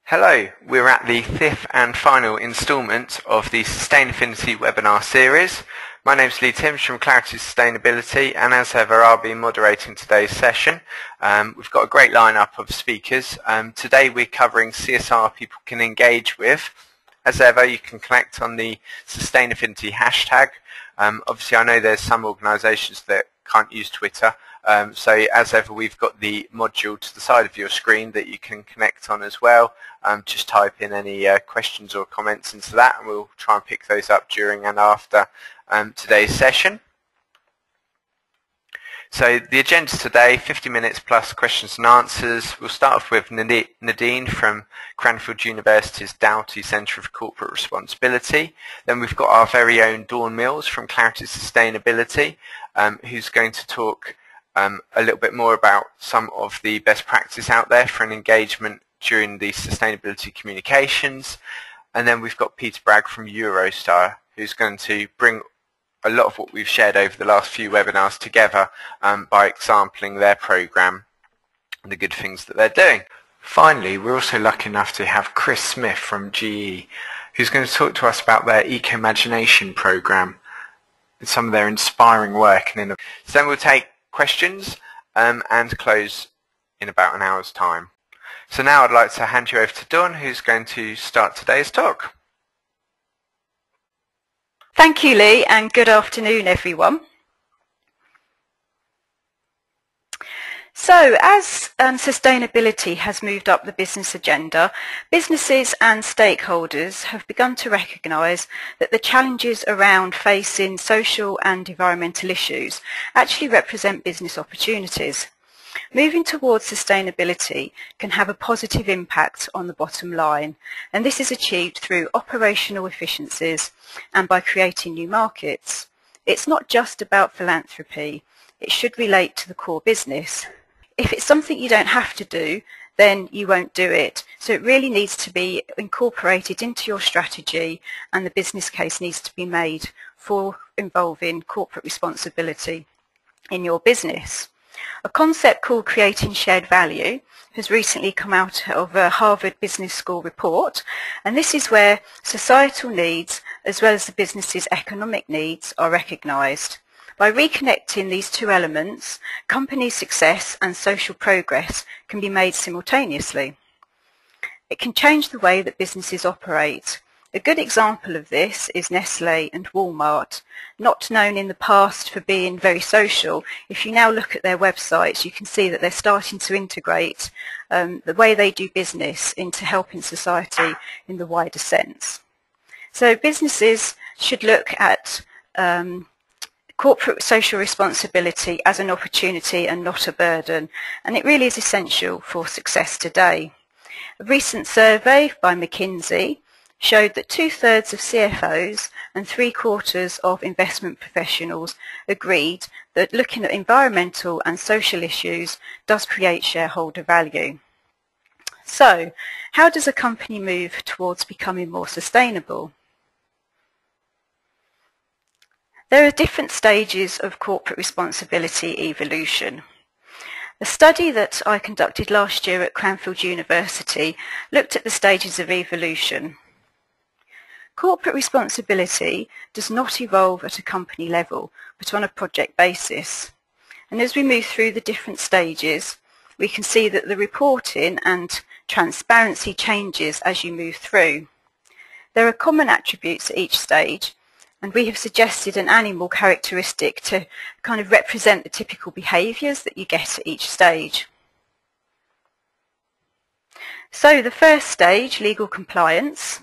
Hello, we're at the fifth and final instalment of the Sustainaffinity webinar series. My name is Lee Timms from Clarity Sustainability, and as ever I'll be moderating today's session. We've got a great lineup of speakers. Today we're covering CSR people can engage with. As ever, you can connect on the Sustainaffinity hashtag. Obviously I know there's some organisations that can't use Twitter, so as ever we've got the module to the side of your screen that you can connect on as well. Just type in any questions or comments into that and we'll try and pick those up during and after today's session. So the agenda today, 50 minutes plus questions and answers. We'll start off with Nadine from Cranfield University's Doughty Centre of Corporate Responsibility. Then we've got our very own Dawn Mills from Clarity Sustainability, who's going to talk a little bit more about some of the best practice out there for an engagement during the sustainability communications. And then we've got Peter Bragg from EUROSTAR, who's going to bring a lot of what we've shared over the last few webinars together by exampling their program and the good things that they're doing. Finally, we're also lucky enough to have Chris Smith from GE, who's going to talk to us about their Ecomagination program and some of their inspiring work. And so then we'll take questions and close in about an hour's time. So now I'd like to hand you over to Dawn, who's going to start today's talk. Thank you, Lee, and good afternoon, everyone. So, as sustainability has moved up the business agenda, businesses and stakeholders have begun to recognise that the challenges around facing social and environmental issues actually represent business opportunities. Moving towards sustainability can have a positive impact on the bottom line, and this is achieved through operational efficiencies and by creating new markets. It's not just about philanthropy, it should relate to the core business. If it's something you don't have to do, then you won't do it. So it really needs to be incorporated into your strategy, and the business case needs to be made for involving corporate responsibility in your business. A concept called creating shared value has recently come out of a Harvard Business School report, and this is where societal needs as well as the business's economic needs are recognised. By reconnecting these two elements, company success and social progress can be made simultaneously. It can change the way that businesses operate. A good example of this is Nestlé and Walmart. Not known in the past for being very social, if you now look at their websites you can see that they're starting to integrate the way they do business into helping society in the wider sense. So businesses should look at corporate social responsibility as an opportunity and not a burden, and it really is essential for success today. A recent survey by McKinsey showed that 2/3 of CFOs and 3/4 of investment professionals agreed that looking at environmental and social issues does create shareholder value. So, how does a company move towards becoming more sustainable? There are different stages of corporate responsibility evolution. A study that I conducted last year at Cranfield University looked at the stages of evolution. Corporate responsibility does not evolve at a company level, but on a project basis. And as we move through the different stages, we can see that the reporting and transparency changes as you move through. There are common attributes at each stage, and we have suggested an animal characteristic to kind of represent the typical behaviours that you get at each stage. So the first stage, legal compliance.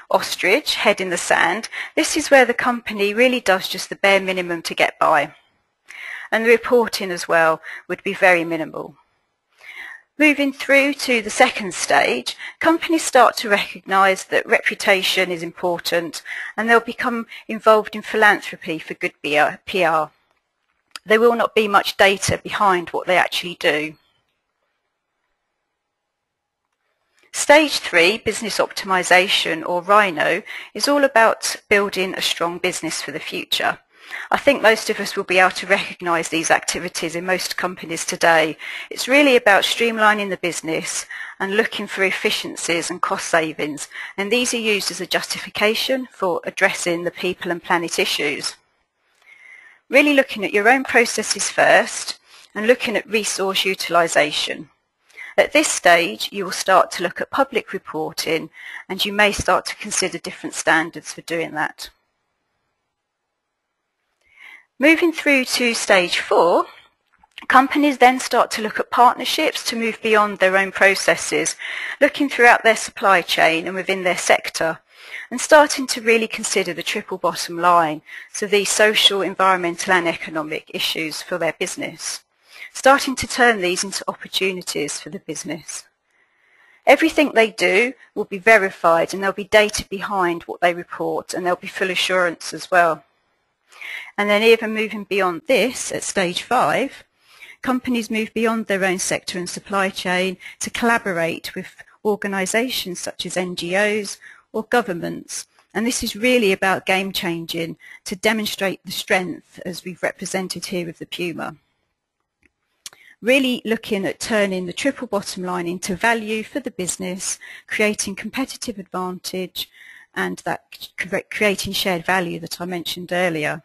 Ostrich, head in the sand, this is where the company really does just the bare minimum to get by. And the reporting as well would be very minimal. Moving through to the second stage, companies start to recognise that reputation is important and they'll become involved in philanthropy for good PR. There will not be much data behind what they actually do. Stage 3, business optimization, or RHINO, is all about building a strong business for the future. I think most of us will be able to recognise these activities in most companies today. It's really about streamlining the business and looking for efficiencies and cost savings, and these are used as a justification for addressing the people and planet issues. Really looking at your own processes first and looking at resource utilisation. At this stage, you will start to look at public reporting, and you may start to consider different standards for doing that. Moving through to stage 4, companies then start to look at partnerships to move beyond their own processes, looking throughout their supply chain and within their sector, and starting to really consider the triple bottom line, so these social, environmental and economic issues for their business. Starting to turn these into opportunities for the business. Everything they do will be verified, and there'll be data behind what they report, and there'll be full assurance as well. And then even moving beyond this, at stage 5, companies move beyond their own sector and supply chain to collaborate with organisations such as NGOs or governments. And this is really about game changing to demonstrate the strength as we've represented here with the Puma. Really looking at turning the triple bottom line into value for the business, creating competitive advantage, and that creating shared value that I mentioned earlier.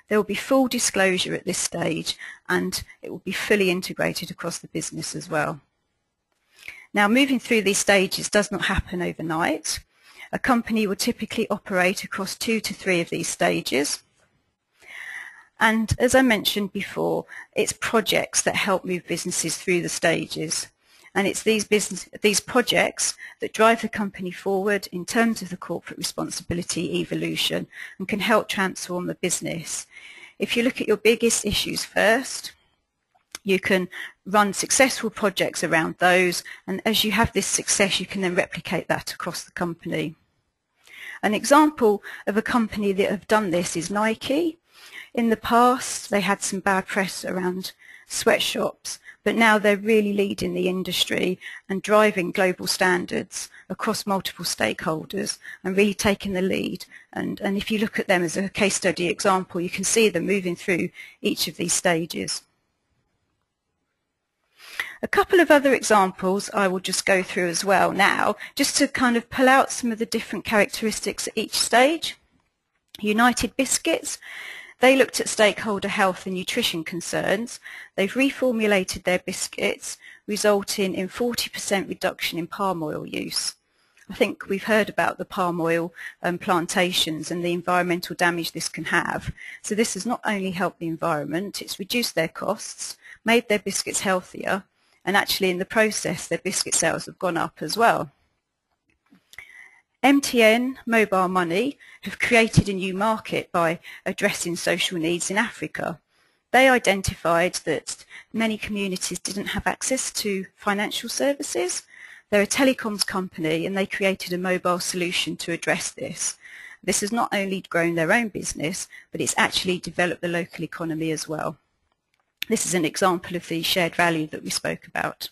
There will be full disclosure at this stage, and it will be fully integrated across the business as well. Now, moving through these stages does not happen overnight. A company will typically operate across 2 to 3 of these stages. And as I mentioned before, it's projects that help move businesses through the stages. And it's these projects that drive the company forward in terms of the corporate responsibility evolution and can help transform the business. If you look at your biggest issues first, you can run successful projects around those, and as you have this success, you can then replicate that across the company. An example of a company that have done this is Nike. In the past, they had some bad press around sweatshops, but now they're really leading the industry and driving global standards across multiple stakeholders and really taking the lead. And if you look at them as a case study example, you can see them moving through each of these stages. A couple of other examples I will just go through as well now, just to kind of pull out some of the different characteristics at each stage. United Biscuits. They looked at stakeholder health and nutrition concerns. They've reformulated their biscuits, resulting in 40% reduction in palm oil use. I think we've heard about the palm oil plantations and the environmental damage this can have. So this has not only helped the environment, it's reduced their costs, made their biscuits healthier, and actually in the process their biscuit sales have gone up as well. MTN, Mobile Money, have created a new market by addressing social needs in Africa. They identified that many communities didn't have access to financial services. They're a telecoms company, and they created a mobile solution to address this. This has not only grown their own business, but it's actually developed the local economy as well. This is an example of the shared value that we spoke about.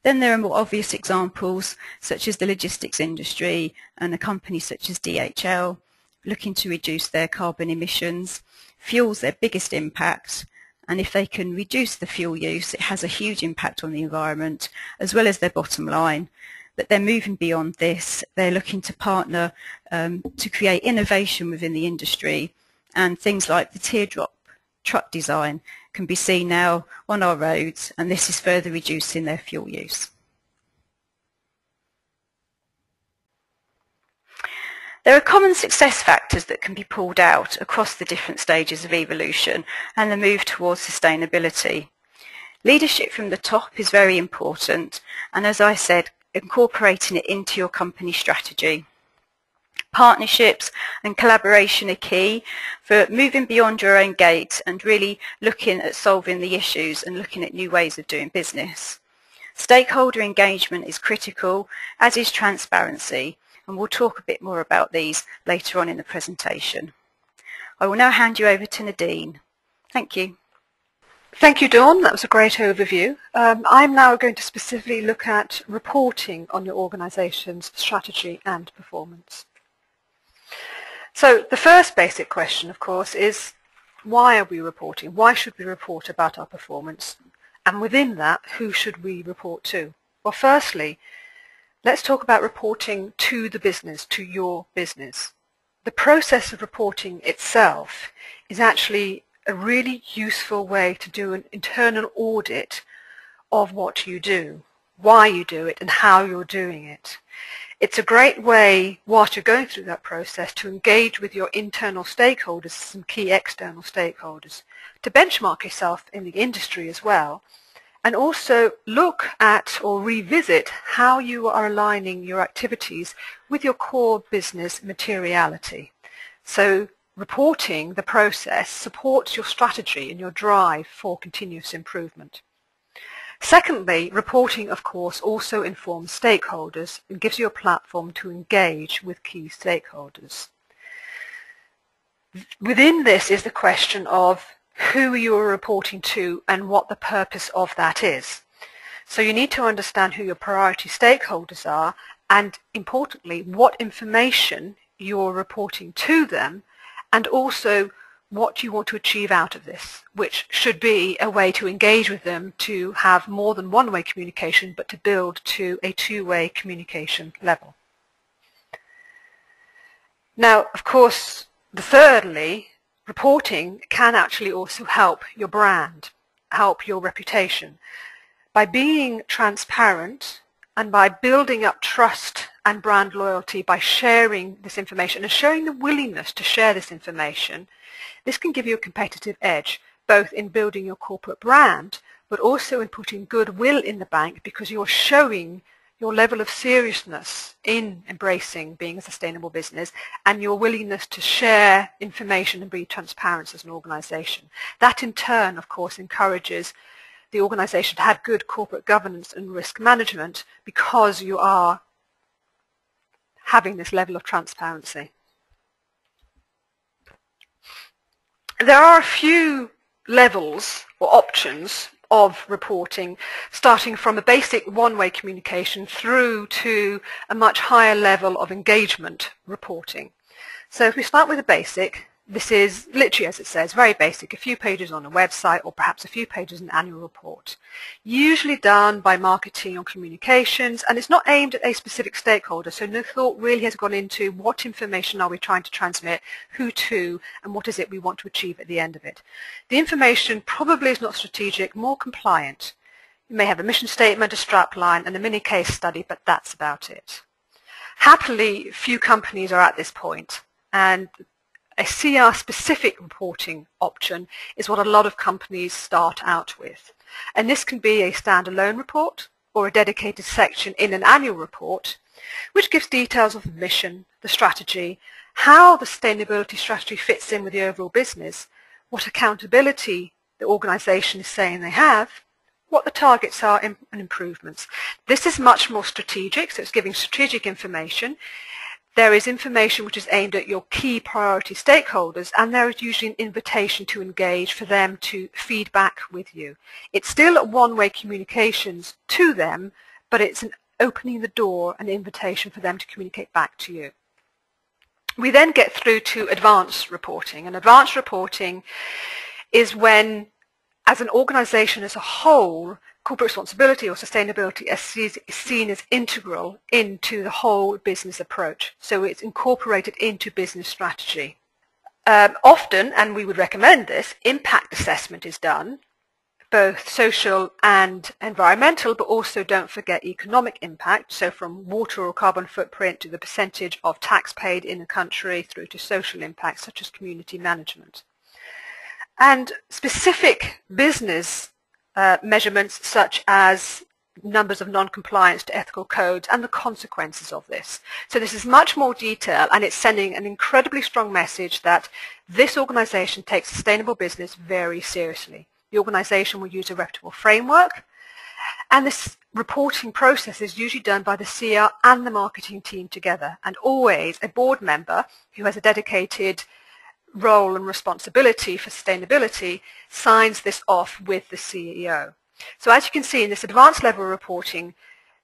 Then there are more obvious examples, such as the logistics industry and a company such as DHL, looking to reduce their carbon emissions. Fuel's their biggest impact, and if they can reduce the fuel use, it has a huge impact on the environment, as well as their bottom line. But they're moving beyond this. They're looking to partner to create innovation within the industry, and things like the teardrop truck design can be seen now on our roads, and this is further reducing their fuel use. There are common success factors that can be pulled out across the different stages of evolution and the move towards sustainability. Leadership from the top is very important, and as I said, incorporating it into your company strategy. Partnerships and collaboration are key for moving beyond your own gate and really looking at solving the issues and looking at new ways of doing business. Stakeholder engagement is critical, as is transparency, and we'll talk a bit more about these later on in the presentation. I will now hand you over to Nadine. Thank you. Thank you, Dawn. That was a great overview. I'm now going to specifically look at reporting on your organisation's strategy and performance. So the first basic question, of course, is why are we reporting? Why should we report about our performance? And within that, who should we report to? Well, firstly, let's talk about reporting to the business, to your business. The process of reporting itself is actually a really useful way to do an internal audit of what you do, why you do it, and how you're doing it. It's a great way, whilst you're going through that process, to engage with your internal stakeholders, some key external stakeholders, to benchmark yourself in the industry as well, and also look at or revisit how you are aligning your activities with your core business materiality. So reporting the process supports your strategy and your drive for continuous improvement. Secondly, reporting, of course, also informs stakeholders and gives you a platform to engage with key stakeholders. Within this is the question of who you are reporting to and what the purpose of that is. So you need to understand who your priority stakeholders are and, importantly, what information you're reporting to them, and also what you want to achieve out of this, which should be a way to engage with them, to have more than one-way communication, but to build to a two-way communication level. Now, of course, thirdly, reporting can actually also help your brand, help your reputation. By being transparent and by building up trust and brand loyalty, by sharing this information and showing the willingness to share this information, this can give you a competitive edge, both in building your corporate brand, but also in putting goodwill in the bank, because you're showing your level of seriousness in embracing being a sustainable business and your willingness to share information and be transparent as an organization. That in turn, of course, encourages the organization to have good corporate governance and risk management, because you are having this level of transparency. There are a few levels or options of reporting, starting from a basic one-way communication through to a much higher level of engagement reporting. So if we start with the basic, this is literally, as it says, very basic, a few pages on a website or perhaps a few pages in an annual report. Usually done by marketing or communications, and it's not aimed at a specific stakeholder, so no thought really has gone into what information are we trying to transmit, who to, and what is it we want to achieve at the end of it. The information probably is not strategic, more compliant. You may have a mission statement, a strapline, and a mini case study, but that's about it. Happily, few companies are at this point, and a CR-specific reporting option is what a lot of companies start out with. And this can be a standalone report or a dedicated section in an annual report, which gives details of the mission, the strategy, how the sustainability strategy fits in with the overall business, what accountability the organization is saying they have, what the targets are and improvements. This is much more strategic, so it's giving strategic information. There is information which is aimed at your key priority stakeholders, and there is usually an invitation to engage for them to feedback with you. It's still a one-way communications to them, but it's an opening the door, an invitation for them to communicate back to you. We then get through to advanced reporting, and advanced reporting is when, as an organization as a whole, corporate responsibility or sustainability is seen as integral into the whole business approach. So it's incorporated into business strategy. Often, and we would recommend this, impact assessment is done, both social and environmental, but also don't forget economic impact, so from water or carbon footprint to the percentage of tax paid in a country through to social impacts such as community management. And specific business measurements such as numbers of non-compliance to ethical codes and the consequences of this. So this is much more detail, and it's sending an incredibly strong message that this organization takes sustainable business very seriously. The organization will use a reputable framework, and this reporting process is usually done by the CR and the marketing team together, and always a board member who has a dedicated role and responsibility for sustainability signs this off with the CEO. So as you can see in this advanced level reporting,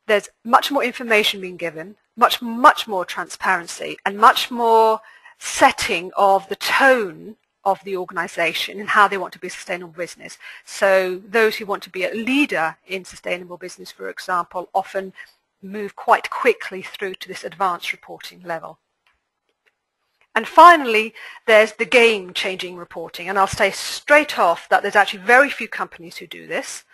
there's much more information being given, much more transparency, and much more setting of the tone of the organization and how they want to be a sustainable business. So those who want to be a leader in sustainable business, for example, often move quite quickly through to this advanced reporting level. And finally, there's the game-changing reporting. And I'll say straight off that there's actually very few companies who do this.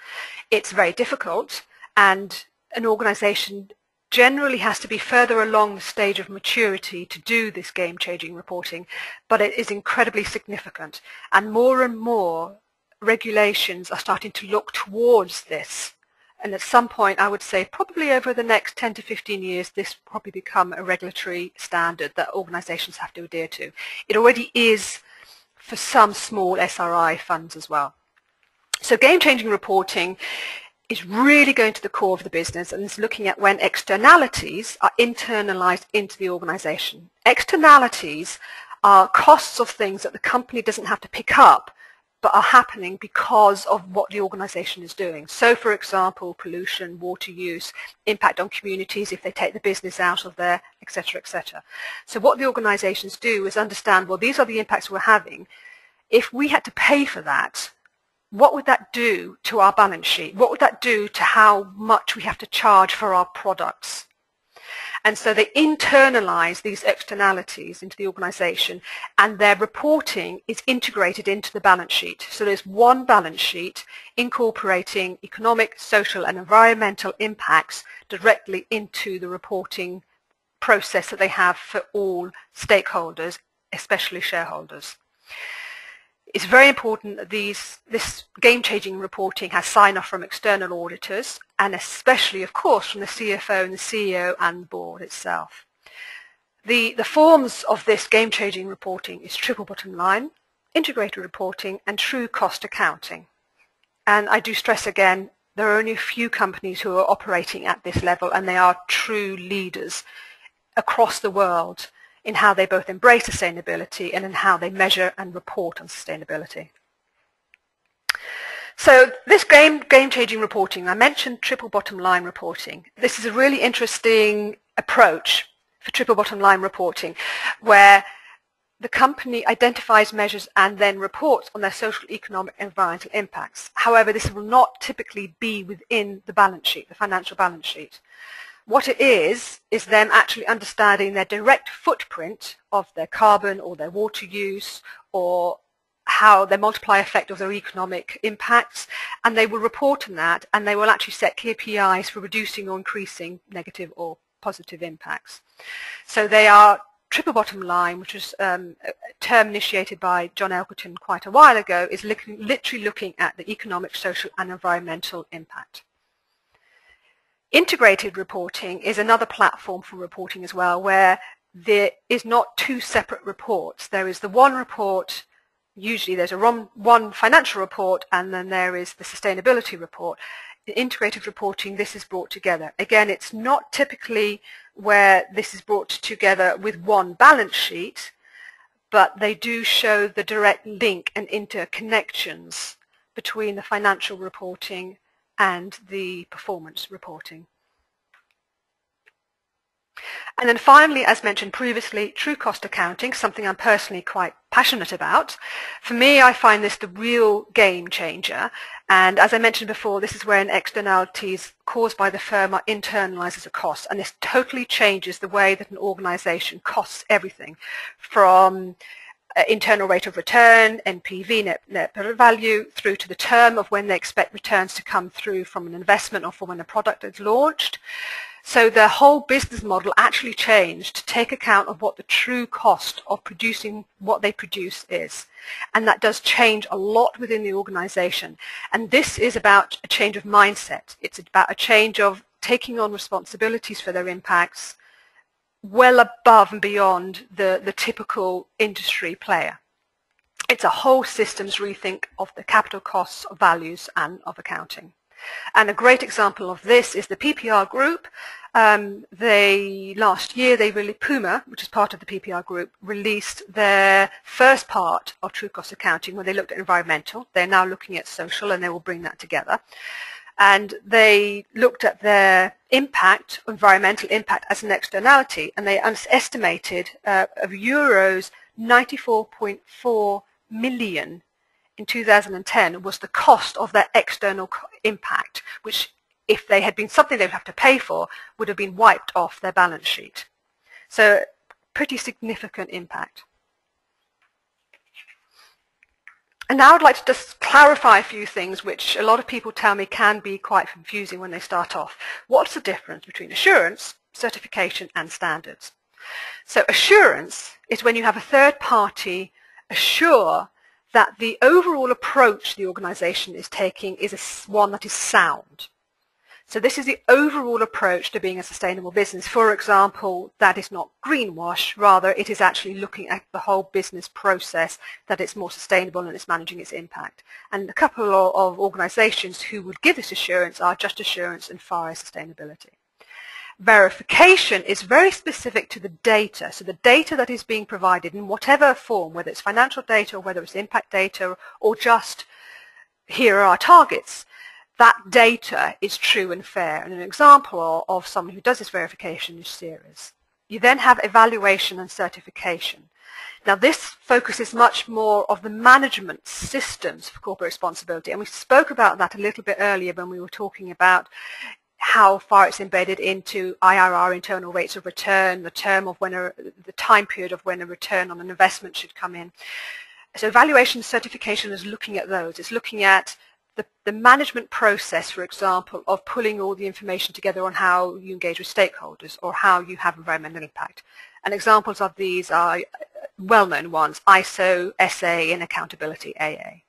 It's very difficult, and an organization generally has to be further along the stage of maturity to do this game-changing reporting, but it is incredibly significant. And more regulations are starting to look towards this. And at some point, I would say probably over the next 10 to 15 years, this will probably become a regulatory standard that organizations have to adhere to. It already is for some small SRI funds as well. So game-changing reporting is really going to the core of the business, and is looking at when externalities are internalized into the organization. Externalities are costs of things that the company doesn't have to pick up, but are happening because of what the organization is doing. So, for example, pollution, water use, impact on communities if they take the business out of there, etc., etc. So what the organizations do is understand, well, these are the impacts we're having. If we had to pay for that, what would that do to our balance sheet? What would that do to how much we have to charge for our products? And so they internalize these externalities into the organization, and their reporting is integrated into the balance sheet. So there's one balance sheet incorporating economic, social, and environmental impacts directly into the reporting process that they have for all stakeholders, especially shareholders. It's very important that this game-changing reporting has sign-off from external auditors, and especially, of course, from the CFO and the CEO and the board itself. The forms of this game-changing reporting is triple bottom line, integrated reporting, and true cost accounting. And I do stress again, there are only a few companies who are operating at this level, and they are true leaders across the world in how they both embrace sustainability and in how they measure and report on sustainability. So this game-changing reporting, I mentioned triple bottom line reporting. This is a really interesting approach for triple bottom line reporting, where the company identifies measures and then reports on their social, economic, and environmental impacts. However, this will not typically be within the balance sheet, the financial balance sheet. What it is them actually understanding their direct footprint of their carbon or their water use, or how their multiplier effect of their economic impacts, and they will report on that, and they will actually set KPIs for reducing or increasing negative or positive impacts. So they are triple bottom line, which was a term initiated by John Elkerton quite a while ago, is literally looking at the economic, social, and environmental impact. Integrated reporting is another platform for reporting as well, where there is not two separate reports. There is the one report, usually there's one financial report, and then there is the sustainability report. In integrated reporting, this is brought together. Again, it's not typically where this is brought together with one balance sheet, but they do show the direct link and interconnections between the financial reporting and the performance reporting. And then finally, as mentioned previously, true cost accounting, something I'm personally quite passionate about. For me, I find this the real game changer. And as I mentioned before, this is when externalities caused by the firm are internalized as a cost. And this totally changes the way that an organization costs everything, from internal rate of return, NPV, net present value, through to the term of when they expect returns to come through from an investment or from when a product is launched. So the whole business model actually changed to take account of what the true cost of producing what they produce is. And that does change a lot within the organization. And this is about a change of mindset. It's about a change of taking on responsibilities for their impacts well above and beyond the typical industry player. It's a whole systems rethink of the capital costs, of values, and of accounting. And a great example of this is the PPR group. Last year, Puma, which is part of the PPR group, released their first part of true cost accounting, where they looked at environmental. They're now looking at social, and they will bring that together. And they looked at their impact, environmental impact as an externality, and they estimated of euros 94.4 million in 2010 was the cost of that external impact, which if they had been something they would have to pay for, would have been wiped off their balance sheet. So pretty significant impact. And now I'd like to just clarify a few things which a lot of people tell me can be quite confusing when they start off. What's the difference between assurance, certification and standards? So assurance is when you have a third party assure that the overall approach the organization is taking is one that is sound. So this is the overall approach to being a sustainable business. For example, that is not greenwash, rather it is actually looking at the whole business process, that it's more sustainable and it's managing its impact. And a couple of organizations who would give this assurance are Just Assurance and Fire Sustainability. Verification is very specific to the data. So the data that is being provided in whatever form, whether it's financial data or whether it's impact data or just here are our targets, that data is true and fair. And an example of someone who does this verification is Ceres. You then have evaluation and certification. Now this focuses much more of the management systems for corporate responsibility, and we spoke about that a little bit earlier when we were talking about how far it's embedded into IRR, internal rates of return, the time period of when a return on an investment should come in. So evaluation and certification is looking at those. It's looking at the management process, for example, of pulling all the information together on how you engage with stakeholders or how you have environmental impact. And examples of these are well-known ones, ISO, SA, and accountability, AA.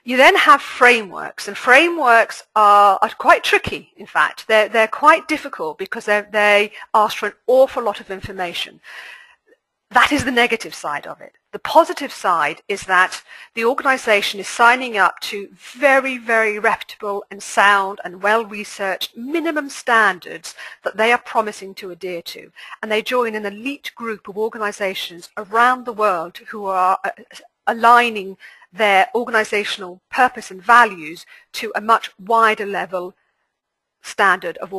You then have frameworks, and frameworks are quite tricky, in fact. They're quite difficult because they ask for an awful lot of information. That is the negative side of it. The positive side is that the organization is signing up to very, very reputable and sound and well-researched minimum standards that they are promising to adhere to. And they join an elite group of organizations around the world who are aligning their organizational purpose and values to a much wider level standard of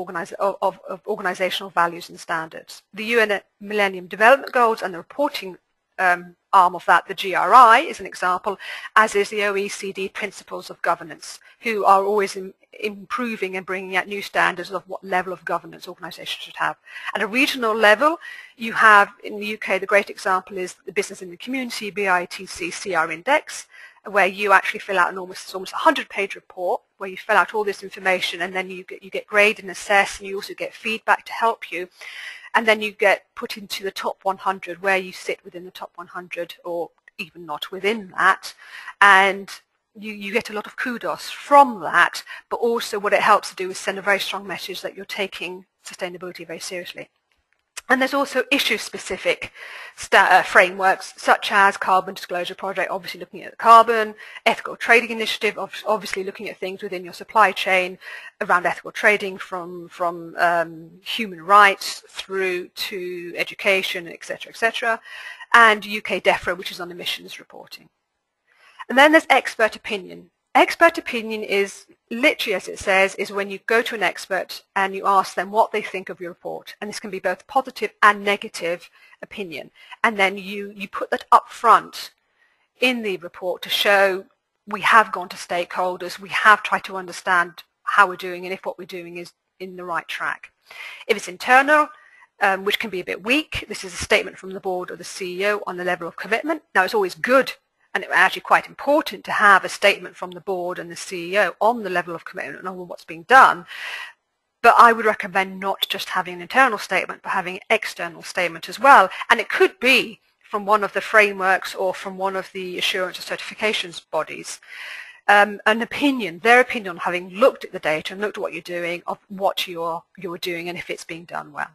organizational values and standards. The UN Millennium Development Goals and the reporting arm of that, the GRI, is an example, as is the OECD Principles of Governance, who are always improving and bringing out new standards of what level of governance organizations should have. At a regional level, you have, in the UK, the great example is the Business in the Community, BITC CR Index, where you actually fill out almost a 100-page report where you fill out all this information, and then you get graded and assessed, and you also get feedback to help you. And then you get put into the top 100, where you sit within the top 100 or even not within that. And you get a lot of kudos from that, but also what it helps to do is send a very strong message that you're taking sustainability very seriously. And there's also issue-specific frameworks, such as Carbon Disclosure Project, obviously looking at the carbon, Ethical Trading Initiative, obviously looking at things within your supply chain around ethical trading, from human rights through to education, etc., and UK DEFRA, which is on emissions reporting. And then there's expert opinion. Expert opinion is literally, as it says, is when you go to an expert and you ask them what they think of your report. And this can be both positive and negative opinion. And then you put that up front in the report to show we have gone to stakeholders, we have tried to understand how we're doing and if what we're doing is in the right track. If it's internal, which can be a bit weak, this is a statement from the board or the CEO on the level of commitment. Now, it's always good and it's actually quite important to have a statement from the board and the CEO on the level of commitment and on what's being done. But I would recommend not just having an internal statement, but having an external statement as well. And it could be from one of the frameworks or from one of the assurance or certifications bodies, an opinion, their opinion on having looked at the data and looked at what you're doing, of what you're doing and if it's being done well.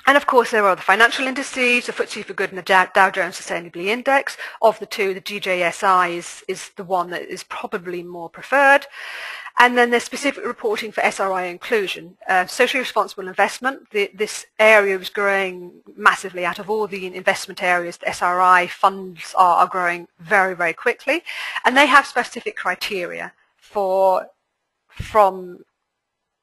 And of course, there are the financial indices, the FTSE for Good and the Dow Jones Sustainability Index. Of the two, the DJSI is the one that is probably more preferred. And then there's specific reporting for SRI inclusion. Socially responsible investment, this area is growing massively. Out of all the investment areas, the SRI funds are growing very, very quickly. And they have specific criteria for from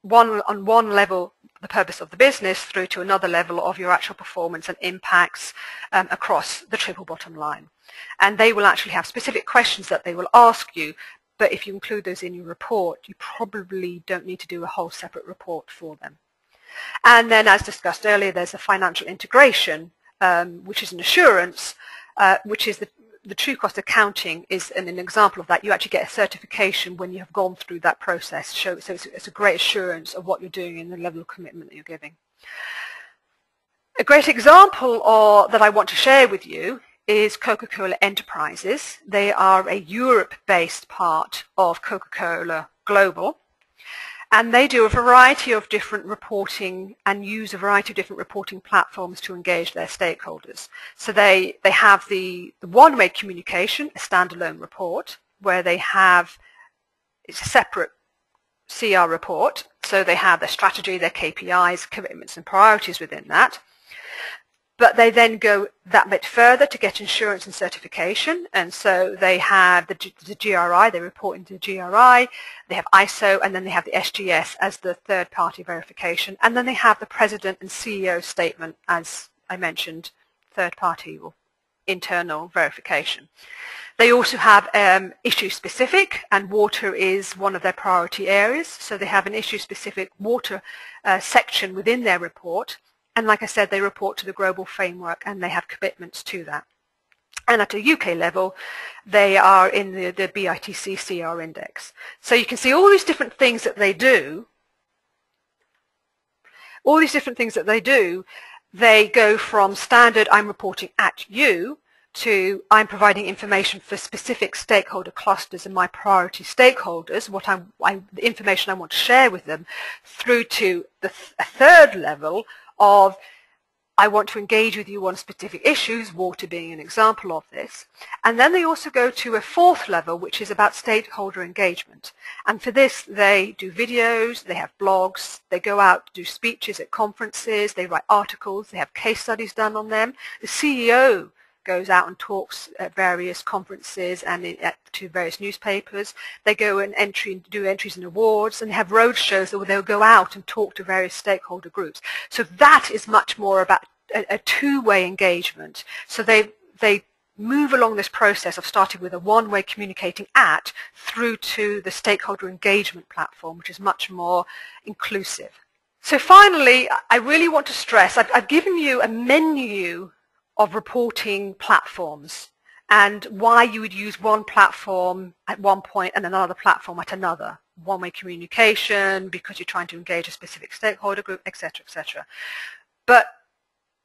one level, the purpose of the business, through to another level of your actual performance and impacts across the triple bottom line. And they will actually have specific questions that they will ask you, but if you include those in your report, you probably don't need to do a whole separate report for them. And then, as discussed earlier, there's a financial integration, which is an assurance, which is the true cost accounting is an example of that. You actually get a certification when you have gone through that process. So it's a great assurance of what you're doing and the level of commitment that you're giving. A great example that I want to share with you is Coca-Cola Enterprises. They are a Europe-based part of Coca-Cola Global. And they do a variety of different reporting and use a variety of different reporting platforms to engage their stakeholders. So they have the one-way communication, a standalone report, where they have, it's a separate CR report. So they have their strategy, their KPIs, commitments and priorities within that. But they then go that bit further to get insurance and certification. And so they have the GRI, they report into the GRI, they have ISO, and then they have the SGS as the third-party verification. And then they have the President and CEO statement, as I mentioned, third-party or internal verification. They also have issue-specific, and water is one of their priority areas. So they have an issue-specific water section within their report. And like I said, they report to the global framework and they have commitments to that. And at a UK level, they are in the BITC CR index. So you can see all these different things that they do. All these different things that they do, they go from standard, I'm reporting at you, to I'm providing information for specific stakeholder clusters and my priority stakeholders, the information I want to share with them, through to a third level of I want to engage with you on specific issues, water being an example of this. And then they also go to a fourth level, which is about stakeholder engagement. And for this, they do videos, they have blogs, they go out, do speeches at conferences, they write articles, they have case studies done on them. The CEO goes out and talks at various conferences and to various newspapers. They go and do entries in awards, and they have road shows where they'll go out and talk to various stakeholder groups. So that is much more about a two-way engagement. So they move along this process of starting with a one-way communicating at through to the stakeholder engagement platform, which is much more inclusive. So finally, I really want to stress, I've given you a menu of reporting platforms and why you would use one platform at one point and another platform at another. One-way communication because you're trying to engage a specific stakeholder group, etc., etc. But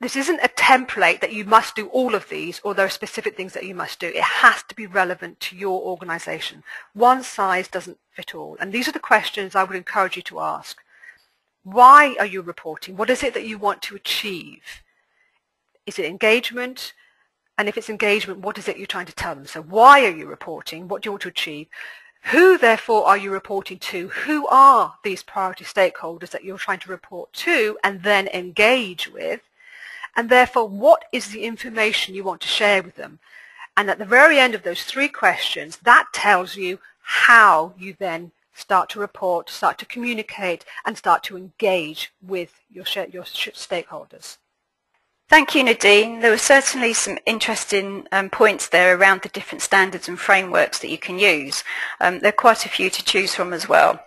this isn't a template that you must do all of these or there are specific things that you must do. It has to be relevant to your organization. One size doesn't fit all. And these are the questions I would encourage you to ask. Why are you reporting? What is it that you want to achieve? Is it engagement? And if it's engagement, what is it you're trying to tell them? So why are you reporting? What do you want to achieve? Who, therefore, are you reporting to? Who are these priority stakeholders that you're trying to report to and then engage with? And therefore, what is the information you want to share with them? And at the very end of those three questions, that tells you how you then start to report, start to communicate, and start to engage with your stakeholders. Thank you, Nadine. There were certainly some interesting points there around the different standards and frameworks that you can use. There are quite a few to choose from as well.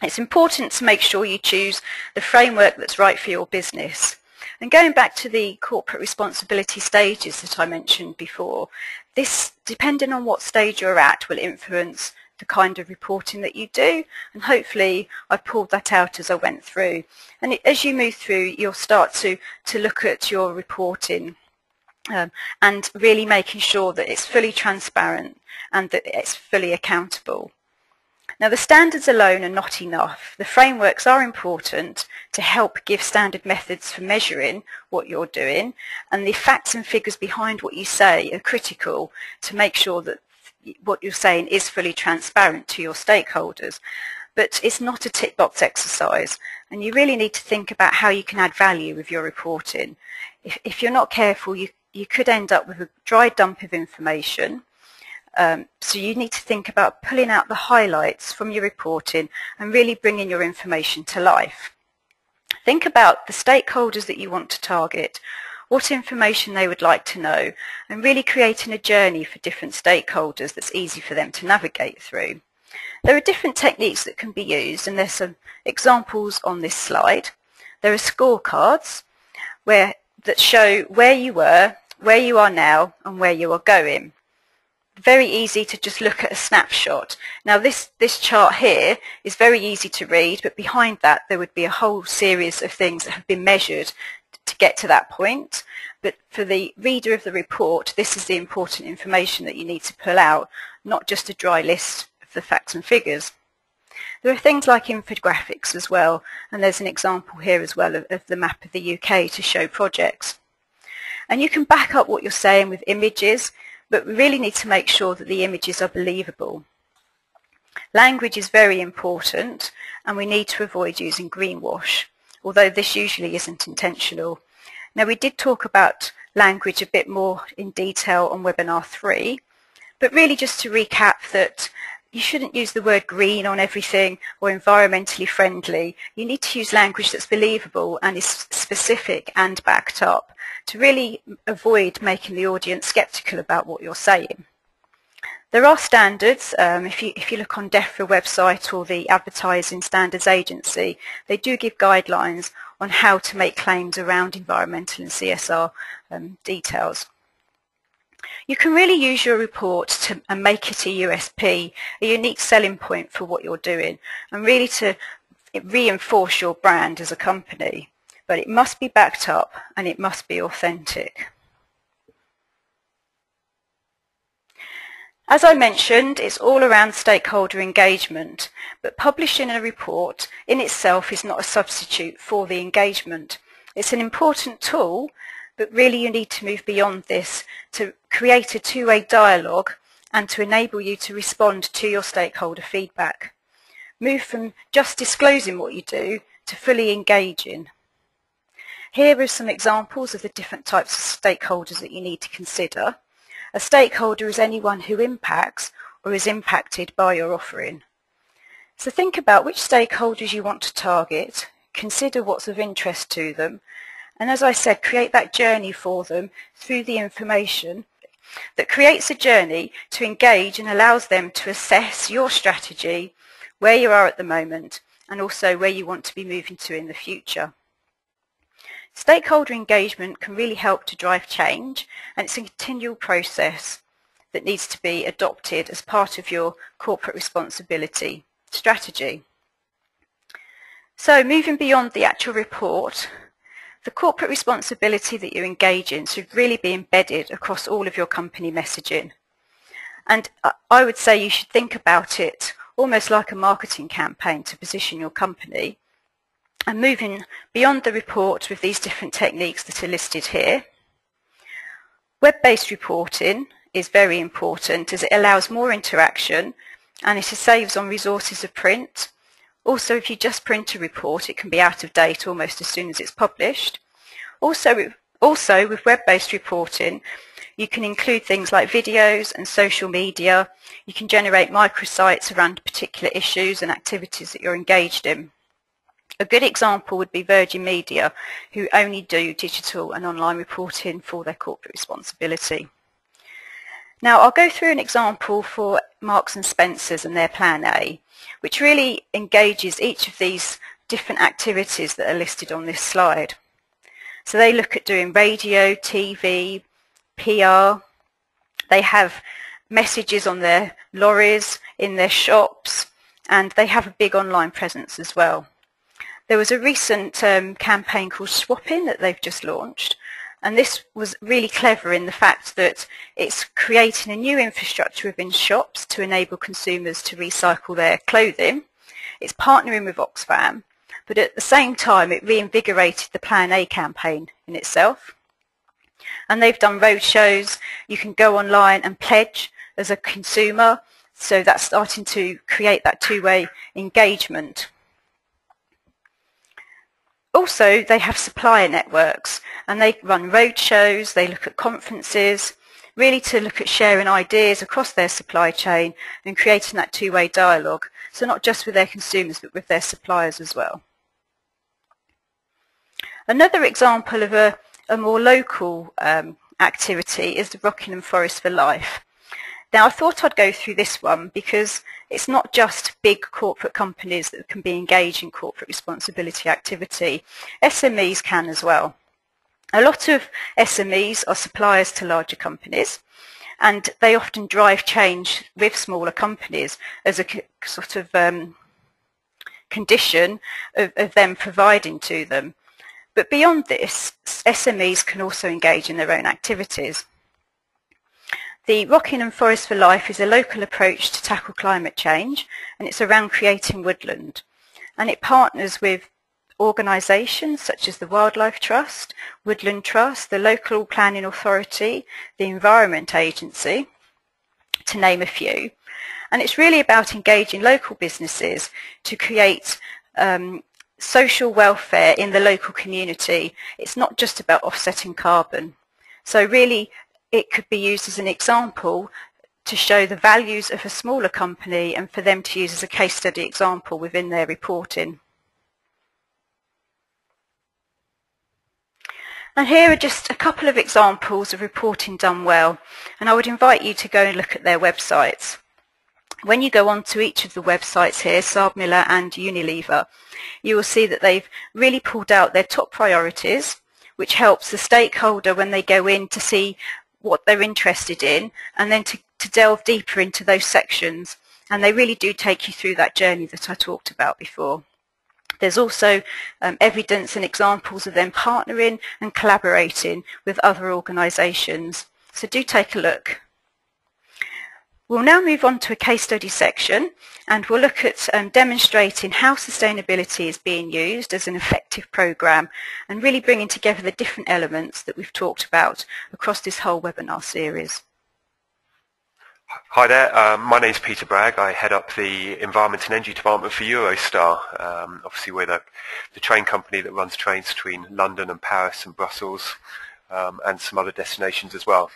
It's important to make sure you choose the framework that's right for your business. And going back to the corporate responsibility stages that I mentioned before, this, depending on what stage you're at, will influence the kind of reporting that you do, and hopefully I pulled that out as I went through. And as you move through, you'll start to look at your reporting and really making sure that it's fully transparent and that it's fully accountable. Now, the standards alone are not enough. The frameworks are important to help give standard methods for measuring what you're doing, and the facts and figures behind what you say are critical to make sure that what you're saying is fully transparent to your stakeholders. But it's not a tick box exercise, and you really need to think about how you can add value with your reporting. If you're not careful, you could end up with a dry dump of information So you need to think about pulling out the highlights from your reporting and really bringing your information to life. Think about the stakeholders that you want to target, what information they would like to know, and really creating a journey for different stakeholders that's easy for them to navigate through. There are different techniques that can be used, and there's some examples on this slide. There are scorecards that show where you were, where you are now, and where you are going. Very easy to just look at a snapshot. Now this chart here is very easy to read, but behind that there would be a whole series of things that have been measured to get to that point. But for the reader of the report, this is the important information that you need to pull out, not just a dry list of the facts and figures. There are things like infographics as well, and there's an example here as well of the map of the UK to show projects. And you can back up what you're saying with images, but we really need to make sure that the images are believable. Language is very important, and we need to avoid using greenwash, although this usually isn't intentional. Now, we did talk about language a bit more in detail on webinar 3, but really just to recap that you shouldn't use the word green on everything or environmentally friendly. You need to use language that's believable and is specific and backed up to really avoid making the audience sceptical about what you're saying. There are standards. If you look on DEFRA website or the Advertising Standards Agency, they do give guidelines on how to make claims around environmental and CSR details. You can really use your report and make it a USP, a unique selling point for what you're doing, and really to reinforce your brand as a company. But it must be backed up and it must be authentic. As I mentioned, it's all around stakeholder engagement, but publishing a report in itself is not a substitute for the engagement. It's an important tool, but really you need to move beyond this to create a two-way dialogue and to enable you to respond to your stakeholder feedback. Move from just disclosing what you do to fully engaging. Here are some examples of the different types of stakeholders that you need to consider. A stakeholder is anyone who impacts or is impacted by your offering. So think about which stakeholders you want to target, consider what's of interest to them, and as I said, create that journey for them through the information that creates a journey to engage and allows them to assess your strategy, where you are at the moment, and also where you want to be moving to in the future. Stakeholder engagement can really help to drive change, and it's a continual process that needs to be adopted as part of your corporate responsibility strategy. So moving beyond the actual report, the corporate responsibility that you engage in should really be embedded across all of your company messaging. And I would say you should think about it almost like a marketing campaign to position your company. And moving beyond the report with these different techniques that are listed here. Web-based reporting is very important as it allows more interaction and it saves on resources of print. Also, if you just print a report, it can be out of date almost as soon as it's published. Also with web-based reporting, you can include things like videos and social media. You can generate microsites around particular issues and activities that you're engaged in. A good example would be Virgin Media, who only do digital and online reporting for their corporate responsibility. Now, I'll go through an example for Marks and Spencer's and their Plan A, which really engages each of these different activities that are listed on this slide. So they look at doing radio, TV, PR. They have messages on their lorries, in their shops, and they have a big online presence as well. There was a recent campaign called Swapping that they've just launched, and this was really clever in the fact that it's creating a new infrastructure within shops to enable consumers to recycle their clothing. It's partnering with Oxfam, but at the same time it reinvigorated the Plan A campaign in itself. And they've done road shows. You can go online and pledge as a consumer, so that's starting to create that two-way engagement. Also, they have supplier networks and they run road shows, they look at conferences, really to look at sharing ideas across their supply chain and creating that two-way dialogue, so not just with their consumers but with their suppliers as well. Another example of a more local activity is the Rockingham Forest for Life. Now, I thought I'd go through this one because it's not just big corporate companies that can be engaged in corporate responsibility activity. SMEs can as well. A lot of SMEs are suppliers to larger companies, and they often drive change with smaller companies as a sort of condition of them providing to them. But beyond this, SMEs can also engage in their own activities. The Rockingham Forest for Life is a local approach to tackle climate change, and it's around creating woodland. And it partners with organisations such as the Wildlife Trust, Woodland Trust, the Local Planning Authority, the Environment Agency, to name a few. And it's really about engaging local businesses to create social welfare in the local community. It's not just about offsetting carbon. So really, it could be used as an example to show the values of a smaller company and for them to use as a case study example within their reporting. And here are just a couple of examples of reporting done well, and I would invite you to go and look at their websites. When you go on to each of the websites here, Saab Miller and Unilever, you will see that they've really pulled out their top priorities, which helps the stakeholder when they go in to see what they're interested in, and then to delve deeper into those sections. And they really do take you through that journey that I talked about before. There's also evidence and examples of them partnering and collaborating with other organisations. So do take a look. We'll now move on to a case study section, and we'll look at demonstrating how sustainability is being used as an effective programme and really bringing together the different elements that we've talked about across this whole webinar series. Hi there, my name is Peter Bragg. I head up the Environment and Energy Department for Eurostar. Obviously we're the train company that runs trains between London and Paris and Brussels, and some other destinations as well.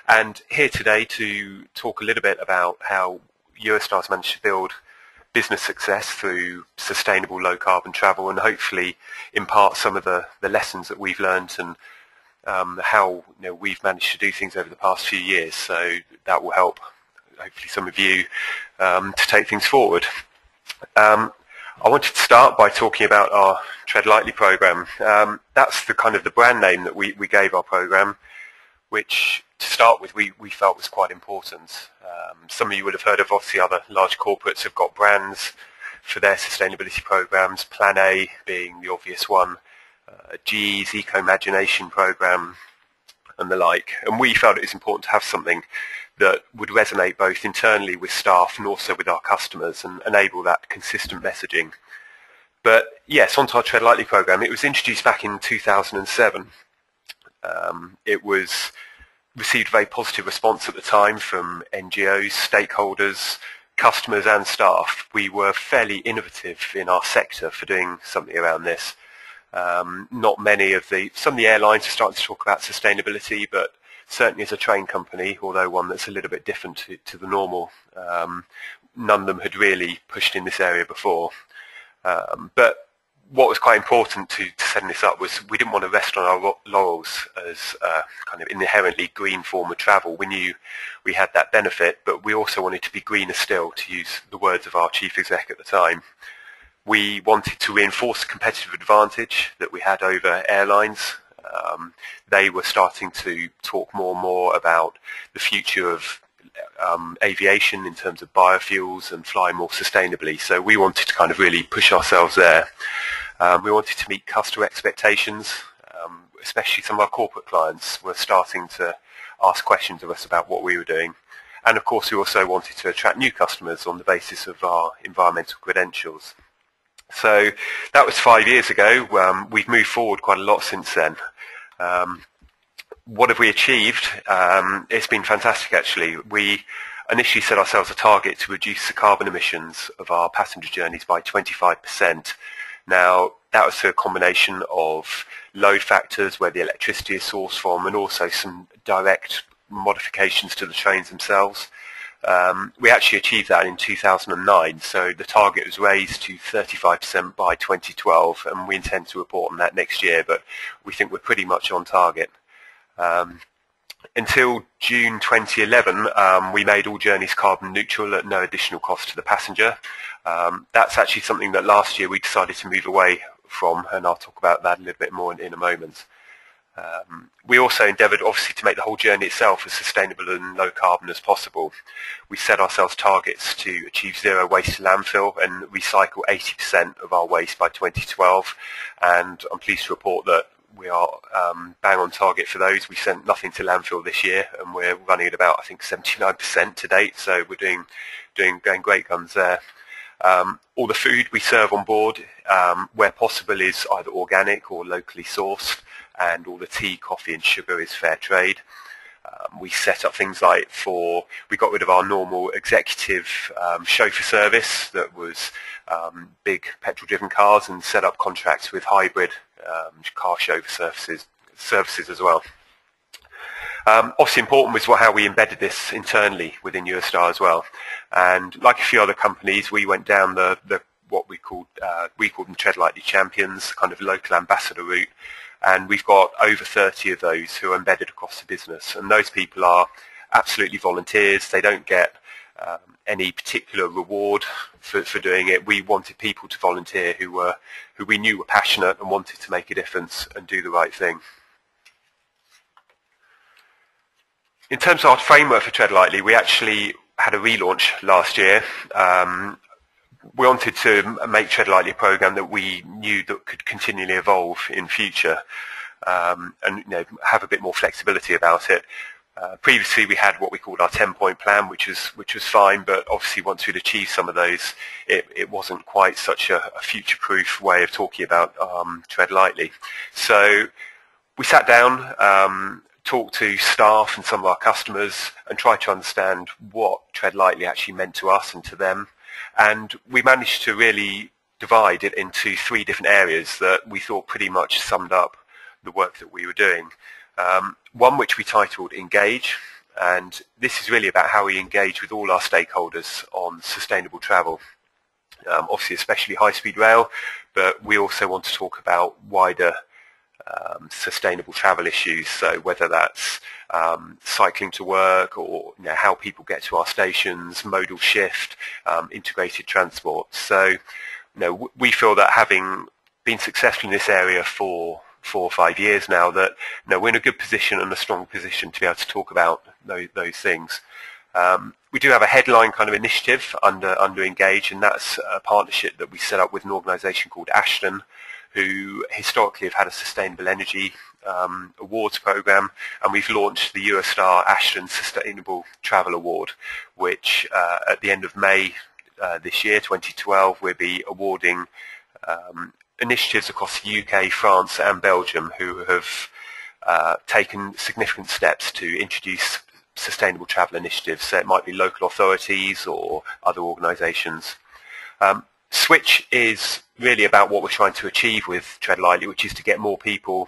And here today to talk a little bit about how Eurostar's managed to build business success through sustainable low carbon travel, and hopefully impart some of the lessons that we've learned and how we've managed to do things over the past few years. So that will help hopefully some of you to take things forward. I wanted to start by talking about our Tread Lightly programme. That's the kind of the brand name that we gave our programme, which to start with we felt was quite important. Some of you would have heard of obviously other large corporates have got brands for their sustainability programmes, Plan A being the obvious one, GE's Ecomagination programme and the like. And we felt it was important to have something that would resonate both internally with staff and also with our customers and enable that consistent messaging. But yes, onto our Tread Lightly programme. It was introduced back in 2007. It was received a very positive response at the time from NGOs, stakeholders, customers and staff. We were fairly innovative in our sector for doing something around this. Not many of some of the airlines are starting to talk about sustainability, but certainly as a train company, although one that's a little bit different to the normal, none of them had really pushed in this area before. But what was quite important to setting this up was we didn't want to rest on our laurels as kind of inherently green form of travel. We knew we had that benefit, but we also wanted to be greener still, to use the words of our chief exec at the time. We wanted to reinforce the competitive advantage that we had over airlines. They were starting to talk more and more about the future of aviation in terms of biofuels and flying more sustainably. So we wanted to kind of really push ourselves there. We wanted to meet customer expectations, especially some of our corporate clients were starting to ask questions of us about what we were doing. And of course we also wanted to attract new customers on the basis of our environmental credentials. So that was 5 years ago. We've moved forward quite a lot since then. What have we achieved? It's been fantastic actually. We initially set ourselves a target to reduce the carbon emissions of our passenger journeys by 25%. Now that was a combination of load factors, where the electricity is sourced from, and also some direct modifications to the trains themselves. We actually achieved that in 2009, so the target was raised to 35% by 2012, and we intend to report on that next year, but we think we're pretty much on target. Until June 2011, we made all journeys carbon neutral at no additional cost to the passenger. That's actually something that last year we decided to move away from, and I'll talk about that a little bit more in a moment. We also endeavoured obviously to make the whole journey itself as sustainable and low carbon as possible. We set ourselves targets to achieve zero waste to landfill and recycle 80% of our waste by 2012, and I'm pleased to report that we are bang on target for those. We sent nothing to landfill this year, and we're running at about, I think, 79% to date, so we're going great guns there. All the food we serve on board, where possible, is either organic or locally sourced, and all the tea, coffee and sugar is fair trade. We set up things like we got rid of our normal executive chauffeur service that was big petrol-driven cars, and set up contracts with hybrid car chauffeur services as well. Obviously important was how we embedded this internally within Eurostar as well. And like a few other companies, we went down what we called them Tread Lightly Champions, kind of local ambassador route. And we've got over 30 of those who are embedded across the business. And those people are absolutely volunteers. They don't get any particular reward for doing it. We wanted people to volunteer who we knew were passionate and wanted to make a difference and do the right thing. In terms of our framework for Tread Lightly, we actually had a relaunch last year. We wanted to make Tread Lightly a program that we knew that could continually evolve in future, and have a bit more flexibility about it. Previously we had what we called our 10-point plan, which was fine, but obviously once we'd achieved some of those, it wasn't quite such a future-proof way of talking about Tread Lightly. So we sat down, talked to staff and some of our customers, and tried to understand what Tread Lightly actually meant to us and to them. And we managed to really divide it into 3 different areas that we thought pretty much summed up the work that we were doing. One which we titled Engage, and this is really about how we engage with all our stakeholders on sustainable travel, obviously especially high-speed rail, but we also want to talk about wider sustainable travel issues, so whether that's cycling to work, or how people get to our stations, modal shift, integrated transport. So we feel that having been successful in this area for 4 or 5 years now, that we're in a good position and a strong position to be able to talk about those things. We do have a headline kind of initiative under Engage, and that's a partnership that we set up with an organisation called Ashton, who historically have had a sustainable energy awards program, and we've launched the Eurostar Ashton Sustainable Travel Award, which at the end of May this year, 2012, we'll be awarding initiatives across the UK, France and Belgium who have taken significant steps to introduce sustainable travel initiatives. So it might be local authorities or other organisations. Switch is really about what we're trying to achieve with Tread Lightly, which is to get more people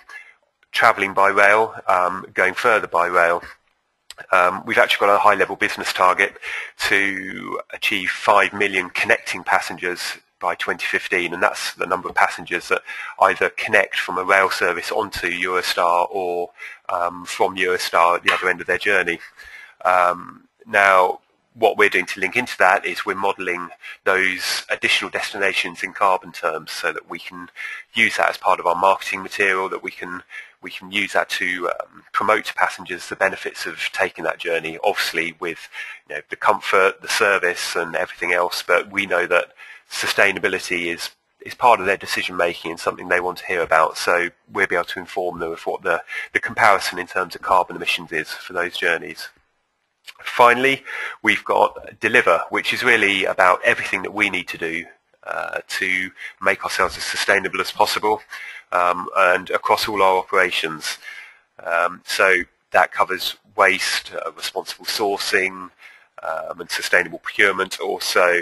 travelling by rail, going further by rail. We've actually got a high-level business target to achieve 5 million connecting passengers by 2015, and that's the number of passengers that either connect from a rail service onto Eurostar or from Eurostar at the other end of their journey. Now, what we're doing to link into that is we're modelling those additional destinations in carbon terms, so that we can use that as part of our marketing material, that we can use that to promote to passengers the benefits of taking that journey, obviously with the comfort, the service and everything else, but we know that sustainability is part of their decision making and something they want to hear about, so we'll be able to inform them of what the comparison in terms of carbon emissions is for those journeys. Finally, we've got Deliver, which is really about everything that we need to do to make ourselves as sustainable as possible, and across all our operations. So that covers waste, responsible sourcing, and sustainable procurement, also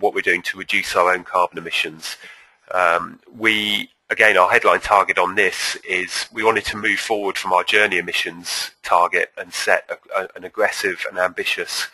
what we're doing to reduce our own carbon emissions. We again, our headline target on this is we wanted to move forward from our journey emissions target and set an aggressive and ambitious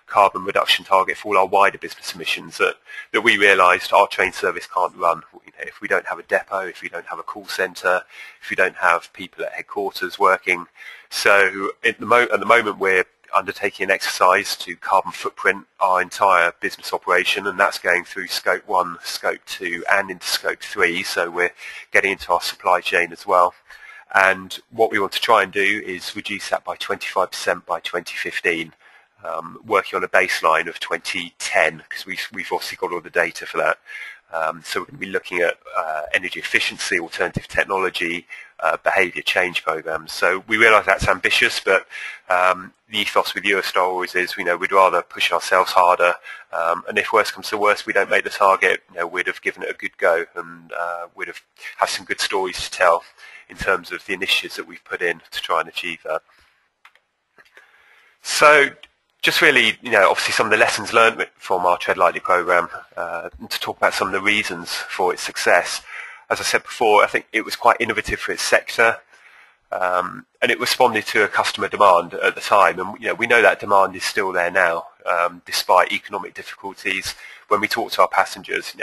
carbon reduction target for all our wider business emissions that we realised our train service can't run. If we don't have a depot, if we don't have a call centre, if we don't have people at headquarters working. So at the moment we're undertaking an exercise to carbon footprint our entire business operation, and that's going through Scope 1, Scope 2 and into Scope 3, so we're getting into our supply chain as well. And what we want to try and do is reduce that by 25% by 2015, working on a baseline of 2010, because we've obviously got all the data for that. So we're going to be looking at energy efficiency, alternative technology, behaviour change programs. So we realise that's ambitious, but the ethos with Eurostar always is, we'd rather push ourselves harder, and if worse comes to worse, we don't make the target, we'd have given it a good go, and we'd have some good stories to tell in terms of the initiatives that we've put in to try and achieve that. So just really, obviously some of the lessons learned from our Tread Lightly programme, and to talk about some of the reasons for its success. As I said before, I think it was quite innovative for its sector, and it responded to a customer demand at the time, and we know that demand is still there now, despite economic difficulties. When we talk to our passengers,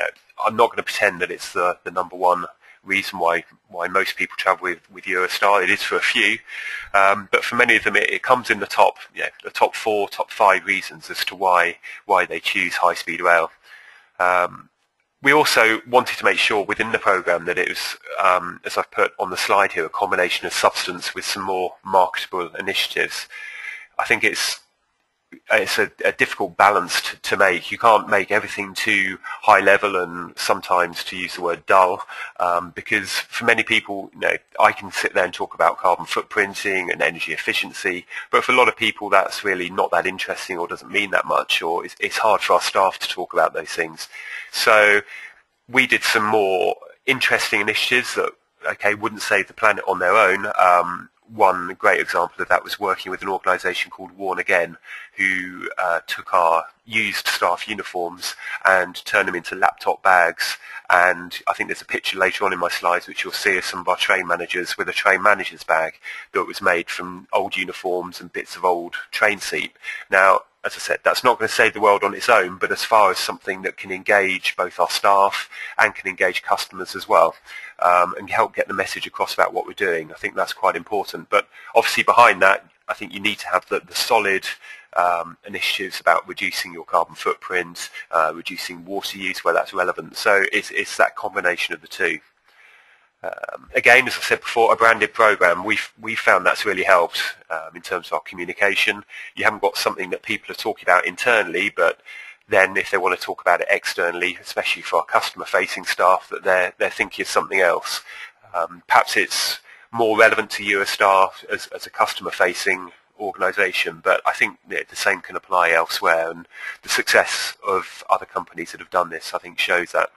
I'm not going to pretend that it's the number one reason why most people travel with Eurostar. It is for a few, but for many of them it comes in the top 4, top 5 reasons as to why they choose high-speed rail. We also wanted to make sure within the programme that it was, as I've put on the slide here, a combination of substance with some more marketable initiatives. I think it's a difficult balance to make. You can't make everything too high level and sometimes, to use the word, dull, because for many people, I can sit there and talk about carbon footprinting and energy efficiency, but for a lot of people that's really not that interesting or doesn't mean that much, or it's hard for our staff to talk about those things. So we did some more interesting initiatives that, wouldn't save the planet on their own. One great example of that was working with an organisation called Worn Again, who took our used staff uniforms and turned them into laptop bags. And I think there's a picture later on in my slides which you'll see of some of our train managers with a train manager's bag that was made from old uniforms and bits of old train seat. Now, as I said, that's not going to save the world on its own, but as far as something that can engage both our staff and can engage customers as well, and help get the message across about what we're doing, I think that's quite important. But obviously behind that, I think you need to have the solid initiatives about reducing your carbon footprint, reducing water use where that's relevant. So it's that combination of the two. Again, as I said before, a branded programme, we found that's really helped in terms of our communication. You haven't got something that people are talking about internally, but then if they want to talk about it externally, especially for our customer-facing staff, that they're thinking of something else. Perhaps it's more relevant to Eurostar as a customer-facing organisation, but I think the same can apply elsewhere, and the success of other companies that have done this, I think, shows that.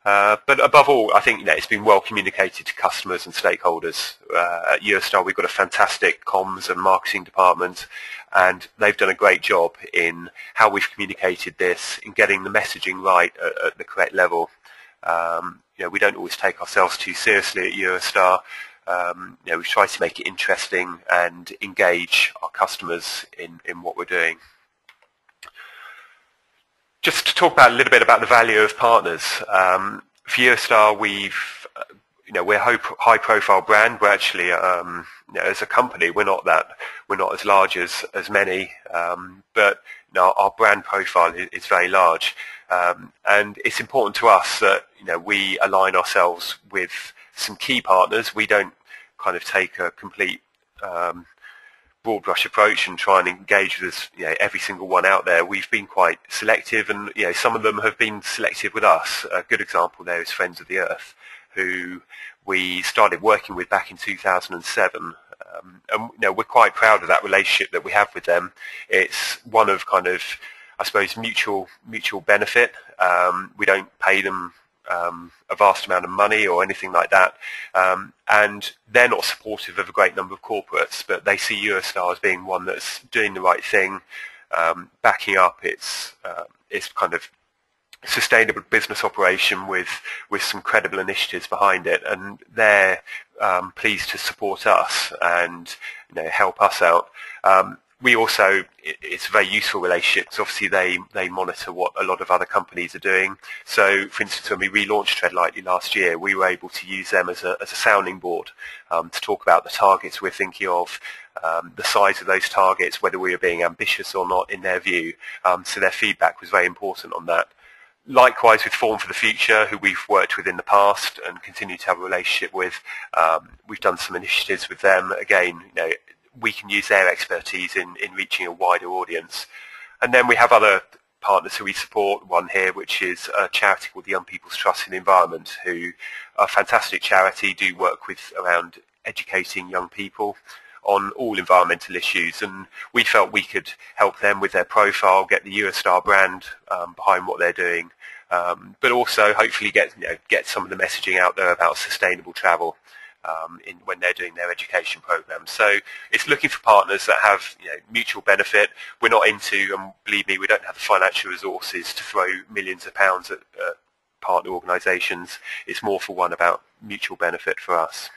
But above all, I think it's been well communicated to customers and stakeholders. At Eurostar, we've got a fantastic comms and marketing department, and they've done a great job in how we've communicated this, in getting the messaging right at the correct level. We don't always take ourselves too seriously at Eurostar. We've tried to make it interesting and engage our customers in what we're doing. Just to talk about a little bit about the value of partners. For Eurostar, we're a high-profile brand. We're actually, as a company, we're not as large as many, but our brand profile is very large, and it's important to us that we align ourselves with some key partners. We don't kind of take a complete broad brush approach and try and engage with every single one out there. We've been quite selective, and some of them have been selective with us. A good example there is Friends of the Earth, who we started working with back in 2007, and we're quite proud of that relationship that we have with them. It's one of kind of, I suppose, mutual benefit. We don't pay them a vast amount of money or anything like that, and they're not supportive of a great number of corporates, but they see Eurostar as being one that's doing the right thing, backing up its kind of sustainable business operation with some credible initiatives behind it, and they're pleased to support us and help us out. We also, it's a very useful relationship because obviously they monitor what a lot of other companies are doing. So, for instance, when we relaunched Tread Lightly last year, we were able to use them as a sounding board to talk about the targets we're thinking of, the size of those targets, whether we are being ambitious or not in their view. So their feedback was very important on that. Likewise with Form for the Future, who we've worked with in the past and continue to have a relationship with. We've done some initiatives with them. Again, we can use their expertise in reaching a wider audience. And then we have other partners who we support, one here which is a charity called the Young People's Trust in the Environment, who are a fantastic charity, do work with around educating young people on all environmental issues, and we felt we could help them with their profile, get the EUROSTAR brand behind what they're doing, but also hopefully get some of the messaging out there about sustainable travel when they're doing their education programs. So it's looking for partners that have mutual benefit. We're not into, and believe me, we don't have the financial resources to throw millions of pounds at partner organisations. It's more for one about mutual benefit for us.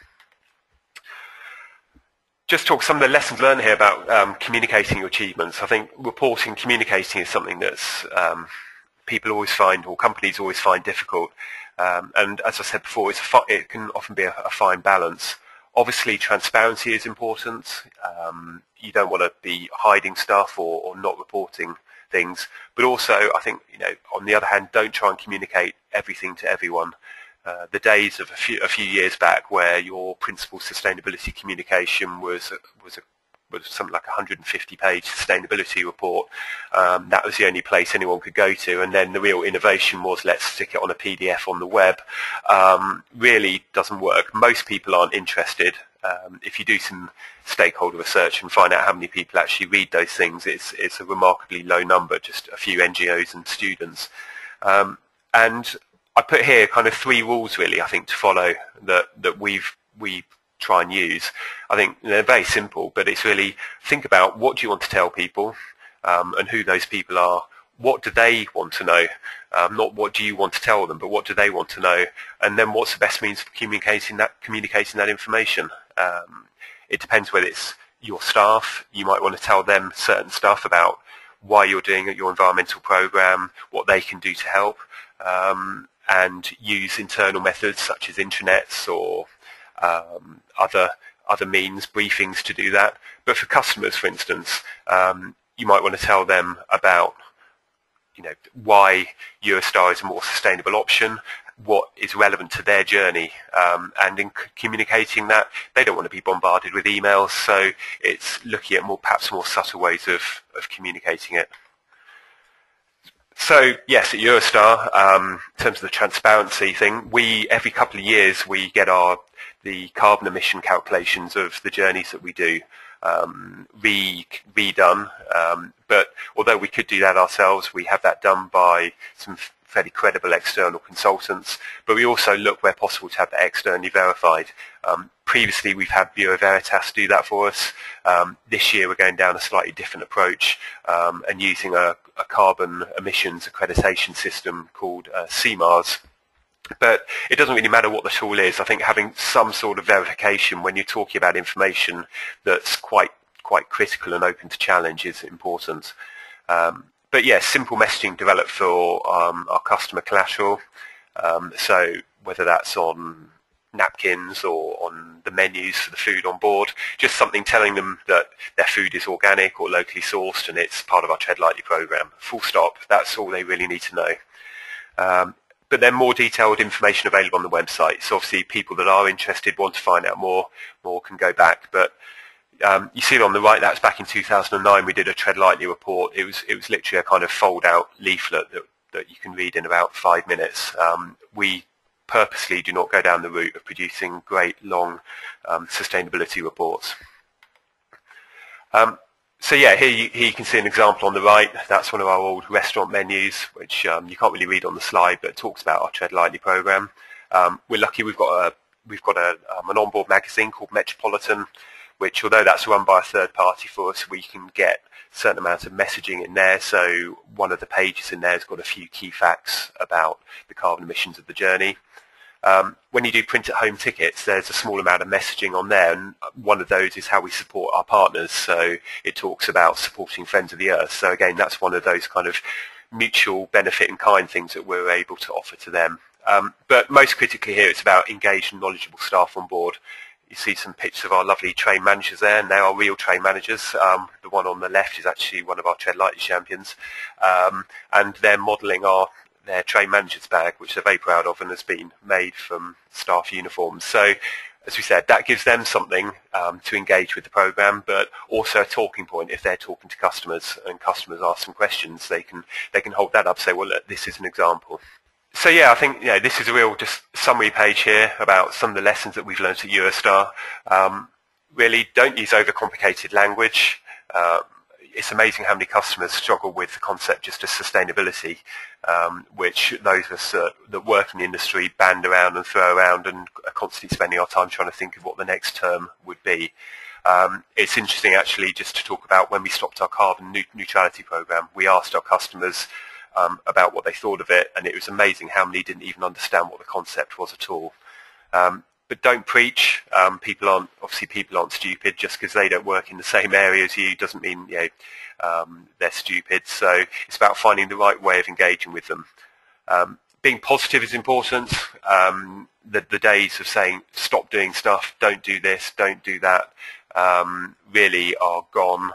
Just talk some of the lessons learned here about communicating your achievements. I think reporting, communicating is something that's people always find, or companies always find difficult. And as I said before, it can often be a fine balance. Obviously, transparency is important. You don't want to be hiding stuff or not reporting things. But also, I think, on the other hand, don't try and communicate everything to everyone. The days of a few years back where your principal sustainability communication was something like a 150-page sustainability report. That was the only place anyone could go to, and then the real innovation was let's stick it on a PDF on the web. Really doesn't work. Most people aren't interested. If you do some stakeholder research and find out how many people actually read those things, it's a remarkably low number, just a few NGOs and students. And I put here kind of 3 rules really, I think, to follow that we try and use. I think they're very simple, but it's really think about what do you want to tell people and who those people are. What do they want to know? Not what do you want to tell them, but what do they want to know? And then what's the best means of communicating that information? It depends whether it's your staff. You might want to tell them certain stuff about why you're doing your environmental program, what they can do to help, and use internal methods such as intranets or other means, briefings to do that. But for customers, for instance, you might want to tell them about why EUROSTAR is a more sustainable option, what is relevant to their journey, and in communicating that, they don't want to be bombarded with emails, so it's looking at perhaps more subtle ways of communicating it. So yes, at EUROSTAR, in terms of the transparency thing, every couple of years we get the carbon emission calculations of the journeys that we do redone. But although we could do that ourselves, we have that done by some fairly credible external consultants. But we also look where possible to have that externally verified. Previously, we've had Bureau Veritas do that for us. This year, we're going down a slightly different approach and using a carbon emissions accreditation system called CMARS. But it doesn't really matter what the tool is. I think having some sort of verification when you're talking about information that's quite critical and open to challenge is important. But yeah, simple messaging developed for our customer collateral. So whether that's on napkins or on the menus for the food on board, just something telling them that their food is organic or locally sourced and it's part of our Tread Lightly program. Full stop. That's all they really need to know. But then more detailed information available on the website. So obviously people that are interested want to find out more can go back. But you see it on the right, that's back in 2009 we did a Tread Lightly report. It was literally a kind of fold out leaflet that you can read in about 5 minutes. We purposely do not go down the route of producing great long sustainability reports. So yeah, here you can see an example on the right. That's one of our old restaurant menus, which you can't really read on the slide, but it talks about our Tread Lightly program. We're lucky we've got an onboard magazine called Metropolitan, which, although that's run by a third party for us, we can get a certain amount of messaging in there. So one of the pages in there has got a few key facts about the carbon emissions of the journey. When you do print at home tickets, there's a small amount of messaging on there, and one of those is how we support our partners. So it talks about supporting Friends of the Earth. So again, that's one of those kind of mutual benefit in kind things that we're able to offer to them. But most critically here, it's about engaged and knowledgeable staff on board. You see some pictures of our lovely train managers there, and they are real train managers. The one on the left is actually one of our Tread Lightly champions, and they're modelling their train manager's bag, which they're very proud of and has been made from staff uniforms. So, as we said, that gives them something to engage with the programme, but also a talking point if they're talking to customers and customers ask some questions. They can hold that up, say, well, look, this is an example. So yeah, I think this is a real just summary page here about some of the lessons that we've learned at Eurostar. Really, don't use overcomplicated language. It's amazing how many customers struggle with the concept just of sustainability, which those of us that work in the industry band around and throw around and are constantly spending our time trying to think of what the next term would be. It's interesting actually just to talk about when we stopped our carbon neutrality programme. We asked our customers about what they thought of it, and it was amazing how many didn't even understand what the concept was at all. But don't preach. People aren't stupid. Just because they don't work in the same area as you doesn't mean they're stupid. So it's about finding the right way of engaging with them. Being positive is important. The days of saying stop doing stuff, don't do this, don't do that, really are gone.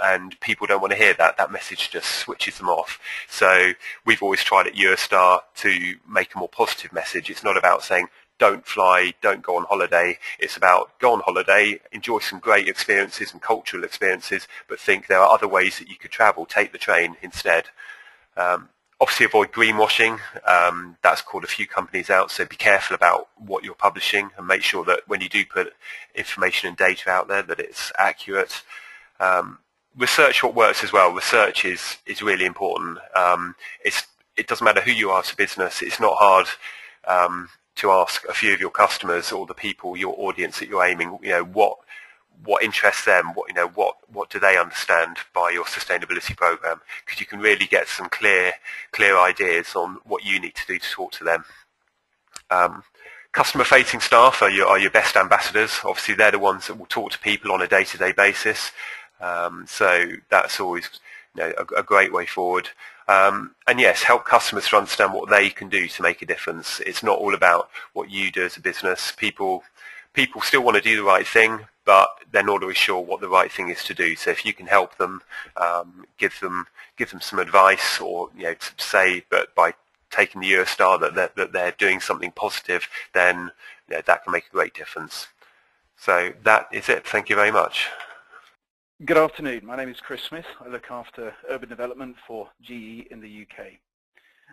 And people don't want to hear that. That message just switches them off. So we've always tried at Eurostar to make a more positive message. It's not about saying don't fly, don't go on holiday. It's about go on holiday, enjoy some great experiences and cultural experiences, but think there are other ways that you could travel. Take the train instead. Obviously avoid greenwashing. That's called a few companies out, so be careful about what you're publishing and make sure that when you do put information and data out there that it's accurate. Research what works as well. Research is really important. It doesn't matter who you are as a business. It's not hard to ask a few of your customers or the people, your audience that you're aiming, what interests them, what do they understand by your sustainability program, because you can really get some clear ideas on what you need to do to talk to them. Customer-facing staff are your best ambassadors. Obviously, they're the ones that will talk to people on a day-to-day basis. So that's always a great way forward. And yes, help customers to understand what they can do to make a difference. It's not all about what you do as a business. People still want to do the right thing, but they're not always sure what the right thing is to do. So if you can help them, give them some advice, or to say, but by taking the Eurostar that they're doing something positive, then that can make a great difference. So that is it. Thank you very much. Good afternoon. My name is Chris Smith. I look after urban development for GE in the UK.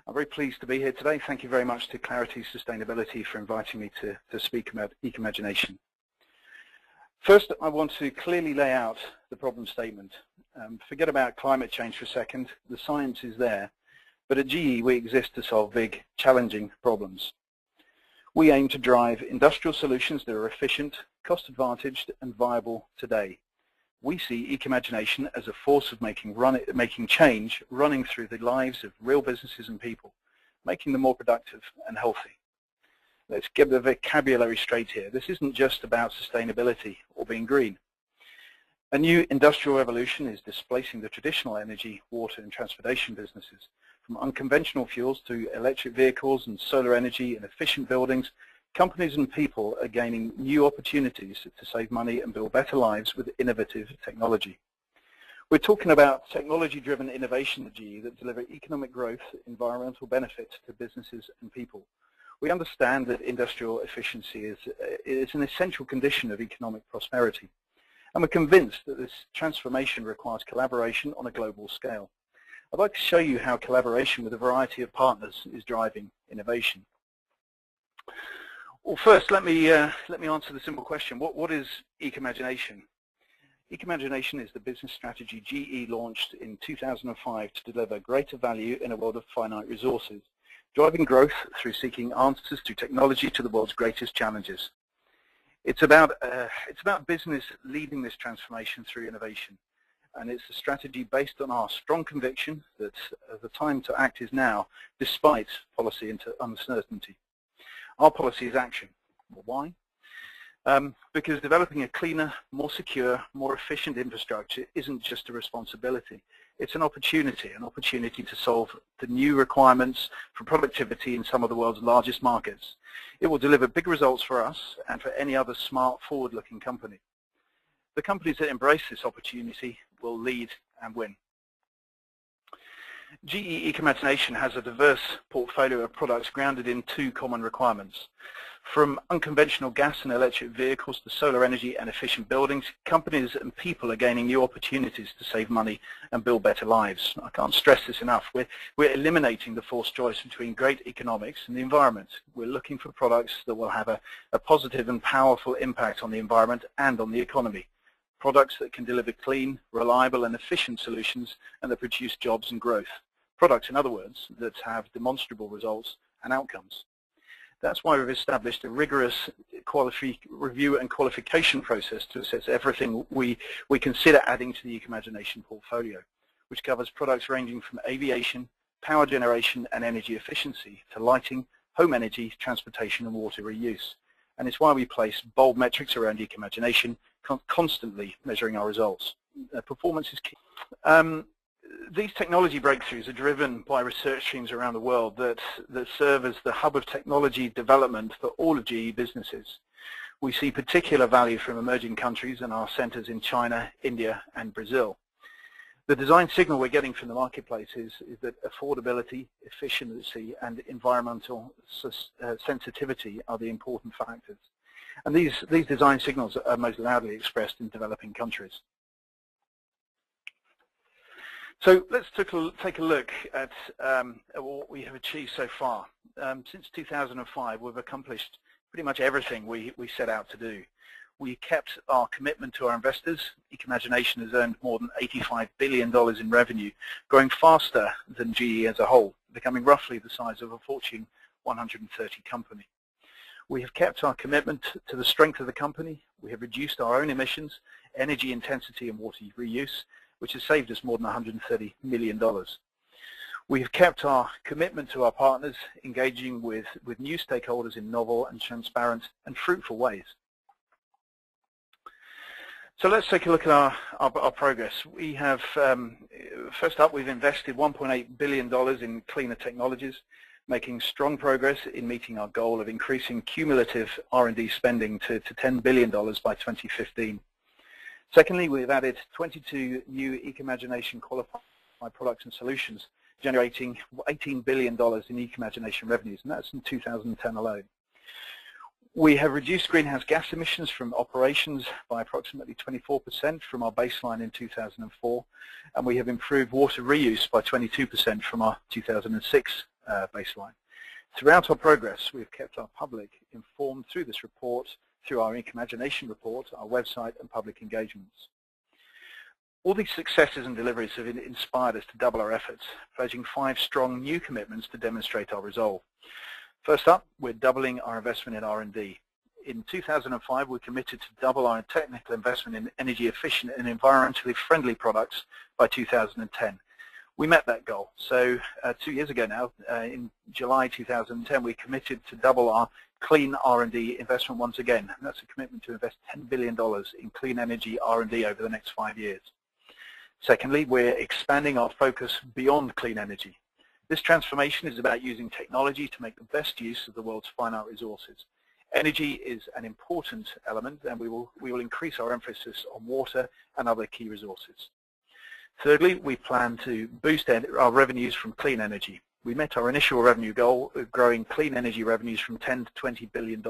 I'm very pleased to be here today. Thank you very much to Clarity Sustainability for inviting me to speak about Ecomagination. First, I want to clearly lay out the problem statement. Forget about climate change for a second. The science is there. But at GE, we exist to solve big, challenging problems. We aim to drive industrial solutions that are efficient, cost-advantaged, and viable today. We see Ecomagination as a force of making change running through the lives of real businesses and people, making them more productive and healthy. Let's get the vocabulary straight here. This isn't just about sustainability or being green. A new industrial revolution is displacing the traditional energy, water, and transportation businesses. From unconventional fuels to electric vehicles and solar energy and efficient buildings, companies and people are gaining new opportunities to save money and build better lives with innovative technology. We're talking about technology-driven innovation at GE that deliver economic growth, environmental benefits to businesses and people. We understand that industrial efficiency is an essential condition of economic prosperity, and we're convinced that this transformation requires collaboration on a global scale. I'd like to show you how collaboration with a variety of partners is driving innovation. Well, first, let me answer the simple question. What is Ecomagination? Ecomagination is the business strategy GE launched in 2005 to deliver greater value in a world of finite resources, driving growth through seeking answers through technology to the world's greatest challenges. It's about business leading this transformation through innovation. And it's a strategy based on our strong conviction that the time to act is now, despite policy uncertainty. Our policy is action. Well, why? Because developing a cleaner, more secure, more efficient infrastructure isn't just a responsibility. It's an opportunity to solve the new requirements for productivity in some of the world's largest markets. It will deliver big results for us and for any other smart, forward-looking company. The companies that embrace this opportunity will lead and win. GE Ecomagination has a diverse portfolio of products grounded in two common requirements. From unconventional gas and electric vehicles to solar energy and efficient buildings, companies and people are gaining new opportunities to save money and build better lives. I can't stress this enough. We're eliminating the forced choice between great economics and the environment. We're looking for products that will have a positive and powerful impact on the environment and on the economy. Products that can deliver clean, reliable and efficient solutions and that produce jobs and growth. Products, in other words, that have demonstrable results and outcomes. That's why we've established a rigorous review and qualification process to assess everything we consider adding to the Ecomagination portfolio, which covers products ranging from aviation, power generation and energy efficiency to lighting, home energy, transportation and water reuse. And it's why we place bold metrics around Ecomagination, constantly measuring our results. Performance is key. These technology breakthroughs are driven by research teams around the world that serve as the hub of technology development for all of GE businesses. We see particular value from emerging countries and our centers in China, India and Brazil. The design signal we're getting from the marketplace is that affordability, efficiency and environmental sensitivity are the important factors. And these design signals are most loudly expressed in developing countries. So let's take a look at what we have achieved so far. Since 2005, we've accomplished pretty much everything we set out to do. We kept our commitment to our investors. Ecomagination has earned more than $85 billion in revenue, growing faster than GE as a whole, becoming roughly the size of a Fortune 130 company. We have kept our commitment to the strength of the company. We have reduced our own emissions, energy intensity and water reuse, which has saved us more than $130 million. We have kept our commitment to our partners, engaging with new stakeholders in novel and transparent and fruitful ways. So let's take a look at our progress. We have, first up, we've invested $1.8 billion in cleaner technologies, making strong progress in meeting our goal of increasing cumulative R&D spending to $10 billion by 2015. Secondly, we've added 22 new Ecomagination qualified products and solutions, generating $18 billion in Ecomagination revenues, and that's in 2010 alone. We have reduced greenhouse gas emissions from operations by approximately 24% from our baseline in 2004, and we have improved water reuse by 22% from our 2006 baseline. Throughout our progress, we've kept our public informed through this report, through our Ecomagination report, our website and public engagements. All these successes and deliveries have inspired us to double our efforts, pledging 5 strong new commitments to demonstrate our resolve. First up, we're doubling our investment in R&D. In 2005, we committed to double our technical investment in energy efficient and environmentally friendly products by 2010. We met that goal. So 2 years ago now, in July 2010, we committed to double our clean R&D investment once again. And that's a commitment to invest $10 billion in clean energy R&D over the next 5 years. Secondly, we're expanding our focus beyond clean energy. This transformation is about using technology to make the best use of the world's finite resources. Energy is an important element, and we will increase our emphasis on water and other key resources. Thirdly, we plan to boost our revenues from clean energy. We met our initial revenue goal of growing clean energy revenues from $10 to $20 billion.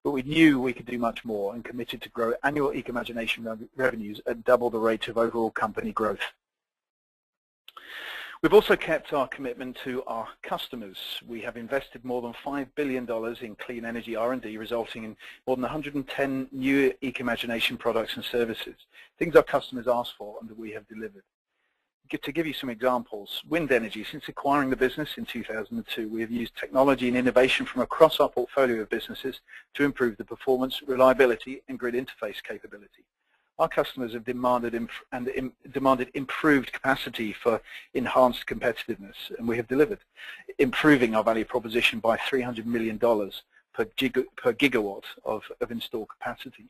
But we knew we could do much more and committed to grow annual Ecomagination revenues at double the rate of overall company growth. We've also kept our commitment to our customers. We have invested more than $5 billion in clean energy R&D, resulting in more than 110 new Ecomagination products and services, things our customers asked for and that we have delivered. to give you some examples, wind energy, since acquiring the business in 2002, we have used technology and innovation from across our portfolio of businesses to improve the performance, reliability and grid interface capability. Our customers have demanded improved capacity for enhanced competitiveness, and we have delivered, improving our value proposition by $300 million per gigawatt of installed capacity.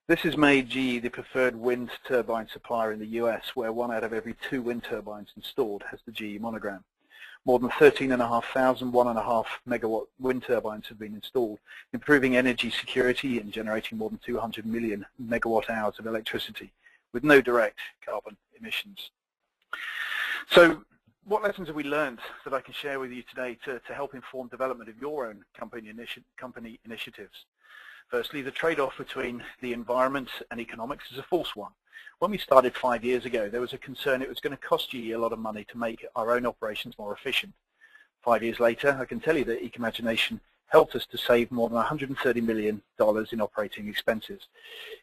This has made GE the preferred wind turbine supplier in the US, where 1 out of every 2 wind turbines installed has the GE monogram. More than 13,500 1.5 megawatt wind turbines have been installed, improving energy security and generating more than 200 million megawatt hours of electricity with no direct carbon emissions. So what lessons have we learned that I can share with you today to help inform development of your own company initiatives? Firstly, the trade-off between the environment and economics is a false one. When we started 5 years ago, there was a concern it was going to cost GE a lot of money to make our own operations more efficient. 5 years later, I can tell you that Ecomagination helped us to save more than $130 million in operating expenses.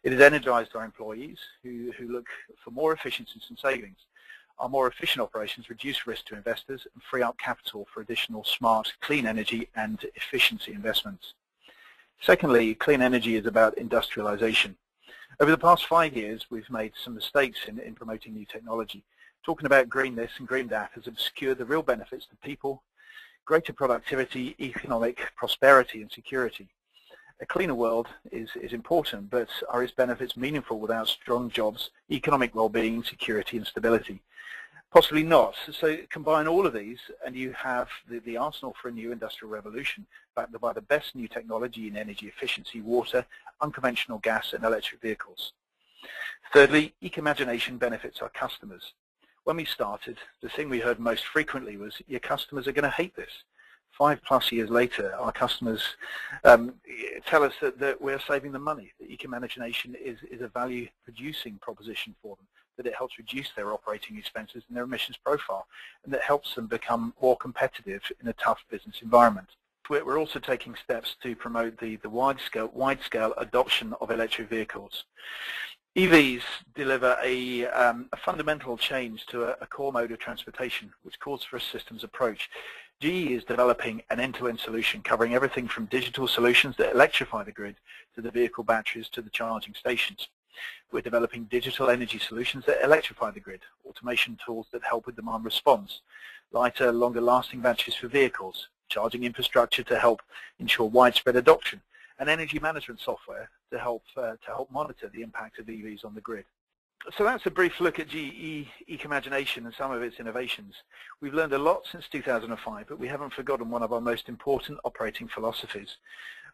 It has energized our employees who look for more efficiencies and savings. Our more efficient operations reduce risk to investors and free up capital for additional smart, clean energy and efficiency investments. Secondly, clean energy is about industrialization. Over the past 5 years, we've made some mistakes in promoting new technology. Talking about green this and green that has obscured the real benefits to people, greater productivity, economic prosperity and security. A cleaner world is important, but are its benefits meaningful without strong jobs, economic well-being, security and stability? Possibly not. So combine all of these and you have the arsenal for a new industrial revolution, backed by the best new technology in energy efficiency, water, unconventional gas and electric vehicles. Thirdly, Ecomagination benefits our customers. When we started, the thing we heard most frequently was, your customers are going to hate this. 5+ years later, our customers tell us that we're saving them money, that Ecomagination is a value-producing proposition for them, that it helps reduce their operating expenses and their emissions profile, and that helps them become more competitive in a tough business environment. We're also taking steps to promote the wide-scale adoption of electric vehicles. EVs deliver a fundamental change to a core mode of transportation, which calls for a systems approach. GE is developing an end-to-end solution covering everything from digital solutions that electrify the grid to the vehicle batteries to the charging stations. We're developing digital energy solutions that electrify the grid, automation tools that help with demand response, lighter, longer-lasting batteries for vehicles, charging infrastructure to help ensure widespread adoption, and energy management software to help monitor the impact of EVs on the grid. So that's a brief look at GE Ecomagination and some of its innovations. We've learned a lot since 2005, but we haven't forgotten one of our most important operating philosophies,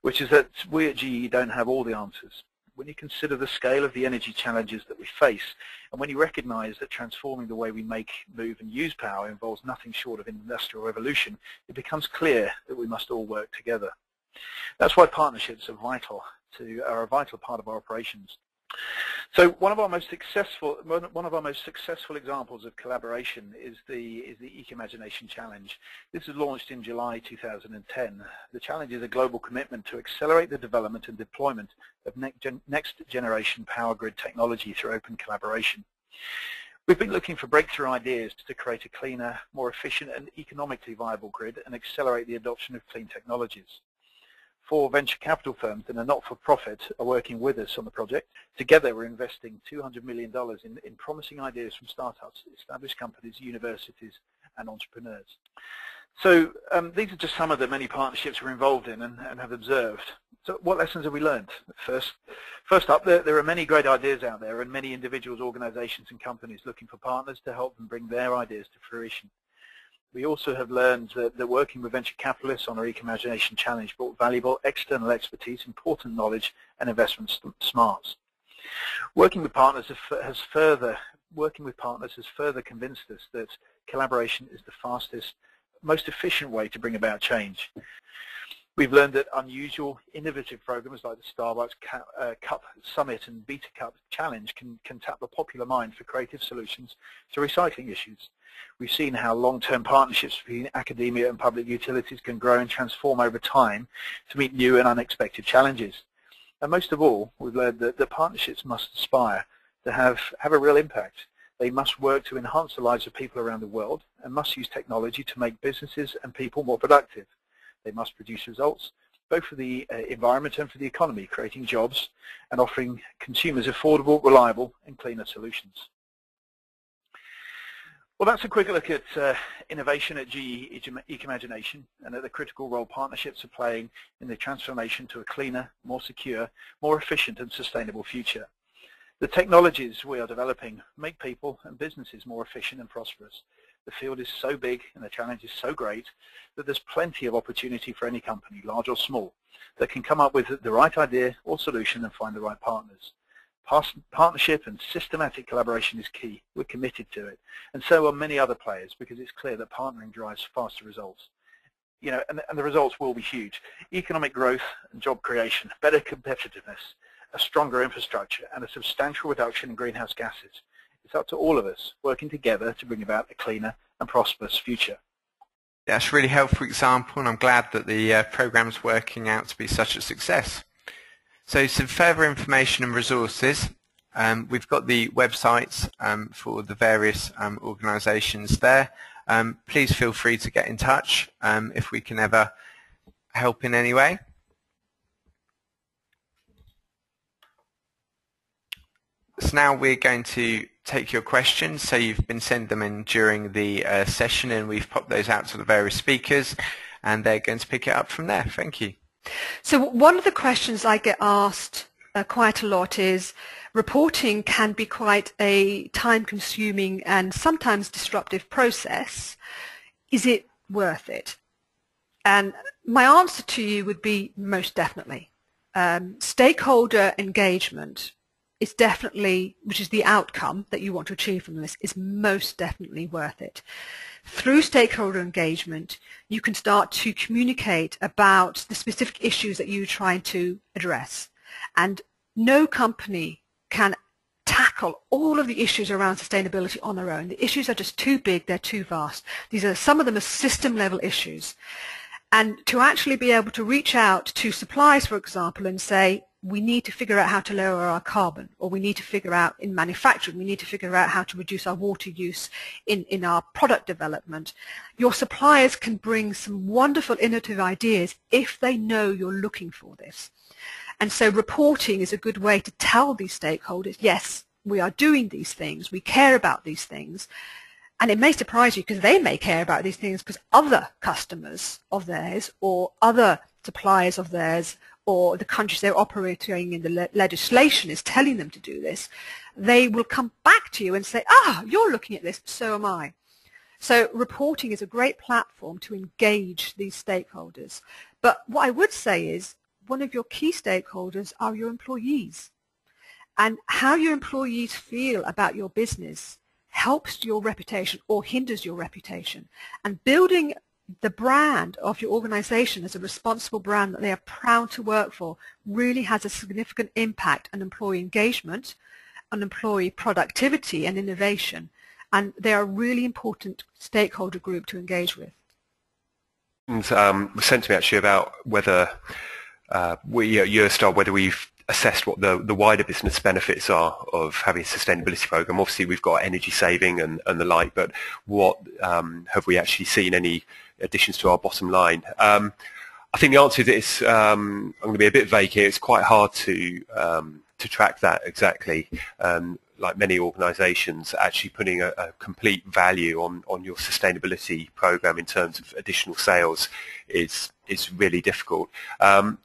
which is that we at GE don't have all the answers. When you consider the scale of the energy challenges that we face, and when you recognize that transforming the way we make, move and use power involves nothing short of an industrial revolution, it becomes clear that we must all work together. That's why partnerships are a vital part of our operations. So one of our most successful examples of collaboration is the Ecomagination Challenge. This was launched in July 2010. The challenge is a global commitment to accelerate the development and deployment of next generation power grid technology through open collaboration. We've been looking for breakthrough ideas to create a cleaner, more efficient and economically viable grid and accelerate the adoption of clean technologies. 4 venture capital firms and a not-for-profit are working with us on the project. Together we're investing $200 million in promising ideas from startups, established companies, universities and entrepreneurs. So these are just some of the many partnerships we're involved in and have observed. So what lessons have we learned? First up, there are many great ideas out there and many individuals, organizations and companies looking for partners to help them bring their ideas to fruition. We also have learned that working with venture capitalists on our Ecomagination Challenge brought valuable external expertise, important knowledge and investment smarts. Working with partners has further convinced us that collaboration is the fastest, most efficient way to bring about change. We've learned that unusual, innovative programs like the Starbucks Cup Summit and Beta Cup Challenge can tap the popular mind for creative solutions to recycling issues. We've seen how long-term partnerships between academia and public utilities can grow and transform over time to meet new and unexpected challenges. And most of all, we've learned that the partnerships must aspire to have a real impact, They must work to enhance the lives of people around the world and must use technology to make businesses and people more productive. They must produce results both for the environment and for the economy, creating jobs and offering consumers affordable, reliable and cleaner solutions. Well, that's a quick look at innovation at GE Ecomagination and at the critical role partnerships are playing in the transformation to a cleaner, more secure, more efficient and sustainable future. The technologies we are developing make people and businesses more efficient and prosperous. The field is so big and the challenge is so great that there's plenty of opportunity for any company, large or small, that can come up with the right idea or solution and find the right partners. Partnership and systematic collaboration is key. We're committed to it, and so are many other players, because it's clear that partnering drives faster results. You know, and the results will be huge. Economic growth and job creation, better competitiveness, a stronger infrastructure, and a substantial reduction in greenhouse gases. It's up to all of us working together to bring about a cleaner and prosperous future. That's a really helpful example, and I'm glad that the program's working out to be such a success. So some further information and resources. We've got the websites for the various organisations there. Please feel free to get in touch if we can ever help in any way. So now we're going to take your questions. So you've been sending them in during the session, and we've popped those out to the various speakers, and they're going to pick it up from there. Thank you. So one of the questions I get asked quite a lot is, reporting can be quite a time-consuming and sometimes disruptive process. Is it worth it? And my answer to you would be most definitely. Stakeholder engagement is definitely, which is the outcome that you want to achieve from this, is most definitely worth it. Through stakeholder engagement, you can start to communicate about the specific issues that you're trying to address. And no company can tackle all of the issues around sustainability on their own. The issues are just too big, they're too vast. Some of them are system level issues. And to actually be able to reach out to suppliers, for example, and say, we need to figure out how to lower our carbon, or we need to figure out in manufacturing, we need to figure out how to reduce our water use in our product development. Your suppliers can bring some wonderful innovative ideas if they know you're looking for this. And so reporting is a good way to tell these stakeholders, yes, we are doing these things, we care about these things. And it may surprise you, because they may care about these things because other customers of theirs or other suppliers of theirs or the countries they're operating in, the legislation is telling them to do this. They will come back to you and say, you're looking at this, so am I. So reporting is a great platform to engage these stakeholders. But what I would say is, one of your key stakeholders are your employees. And how your employees feel about your business helps your reputation or hinders your reputation. And building the brand of your organization as a responsible brand that they are proud to work for really has a significant impact on employee engagement, on employee productivity and innovation. And they are a really important stakeholder group to engage with. And was sent to me actually about whether we at EUROSTAR, whether we've assessed what the wider business benefits are of having a sustainability program. Obviously we've got energy saving and the like, but what have we actually seen any additions to our bottom line? I think the answer is I'm going to be a bit vague here. It's quite hard to track that exactly. Like many organisations, actually putting a complete value on your sustainability program in terms of additional sales is really difficult.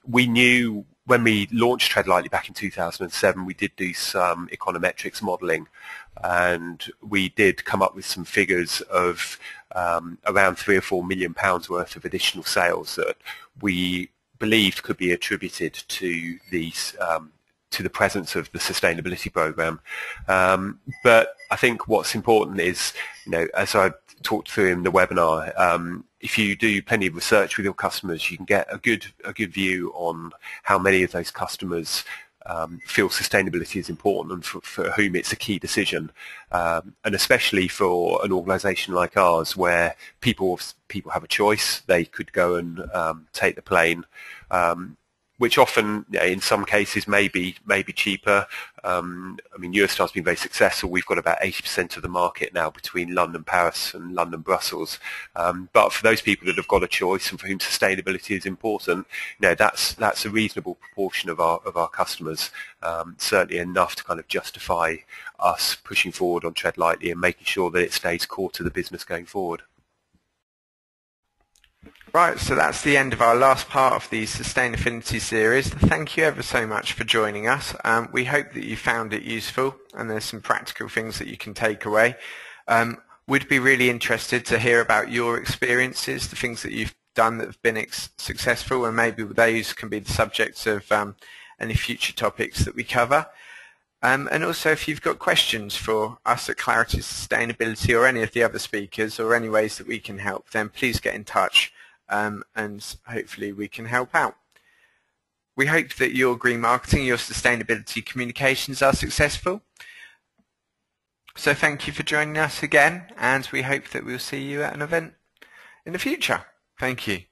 We knew when we launched Tread Lightly back in 2007, we did do some econometrics modelling, and we did come up with some figures of around £3 or £4 million worth of additional sales that we believed could be attributed to these to the presence of the sustainability program. But I think what's important is, as I talked through in the webinar, if you do plenty of research with your customers, you can get a good view on how many of those customers feel sustainability is important and for whom it's a key decision. And especially for an organisation like ours, where people have a choice, they could go and take the plane. which often, in some cases, may be cheaper. I mean, EUROSTAR'S been very successful. We've got about 80% of the market now between London, Paris and London, Brussels. But for those people that have got a choice and for whom sustainability is important, that's a reasonable proportion of our customers. Certainly enough to kind of justify us pushing forward on Tread Lightly and making sure that it stays core to the business going forward. Right, so that's the end of our last part of the Sustainaffinity series. Thank you ever so much for joining us. We hope that you found it useful and there's some practical things that you can take away. We'd be really interested to hear about your experiences, the things that you've done that have been successful, and maybe those can be the subjects of any future topics that we cover. And also, if you've got questions for us at Clarity Sustainability or any of the other speakers, or any ways that we can help, then please get in touch. And hopefully we can help out. We hope that your green marketing, your sustainability communications are successful. So thank you for joining us again, and we hope that we'll see you at an event in the future. Thank you.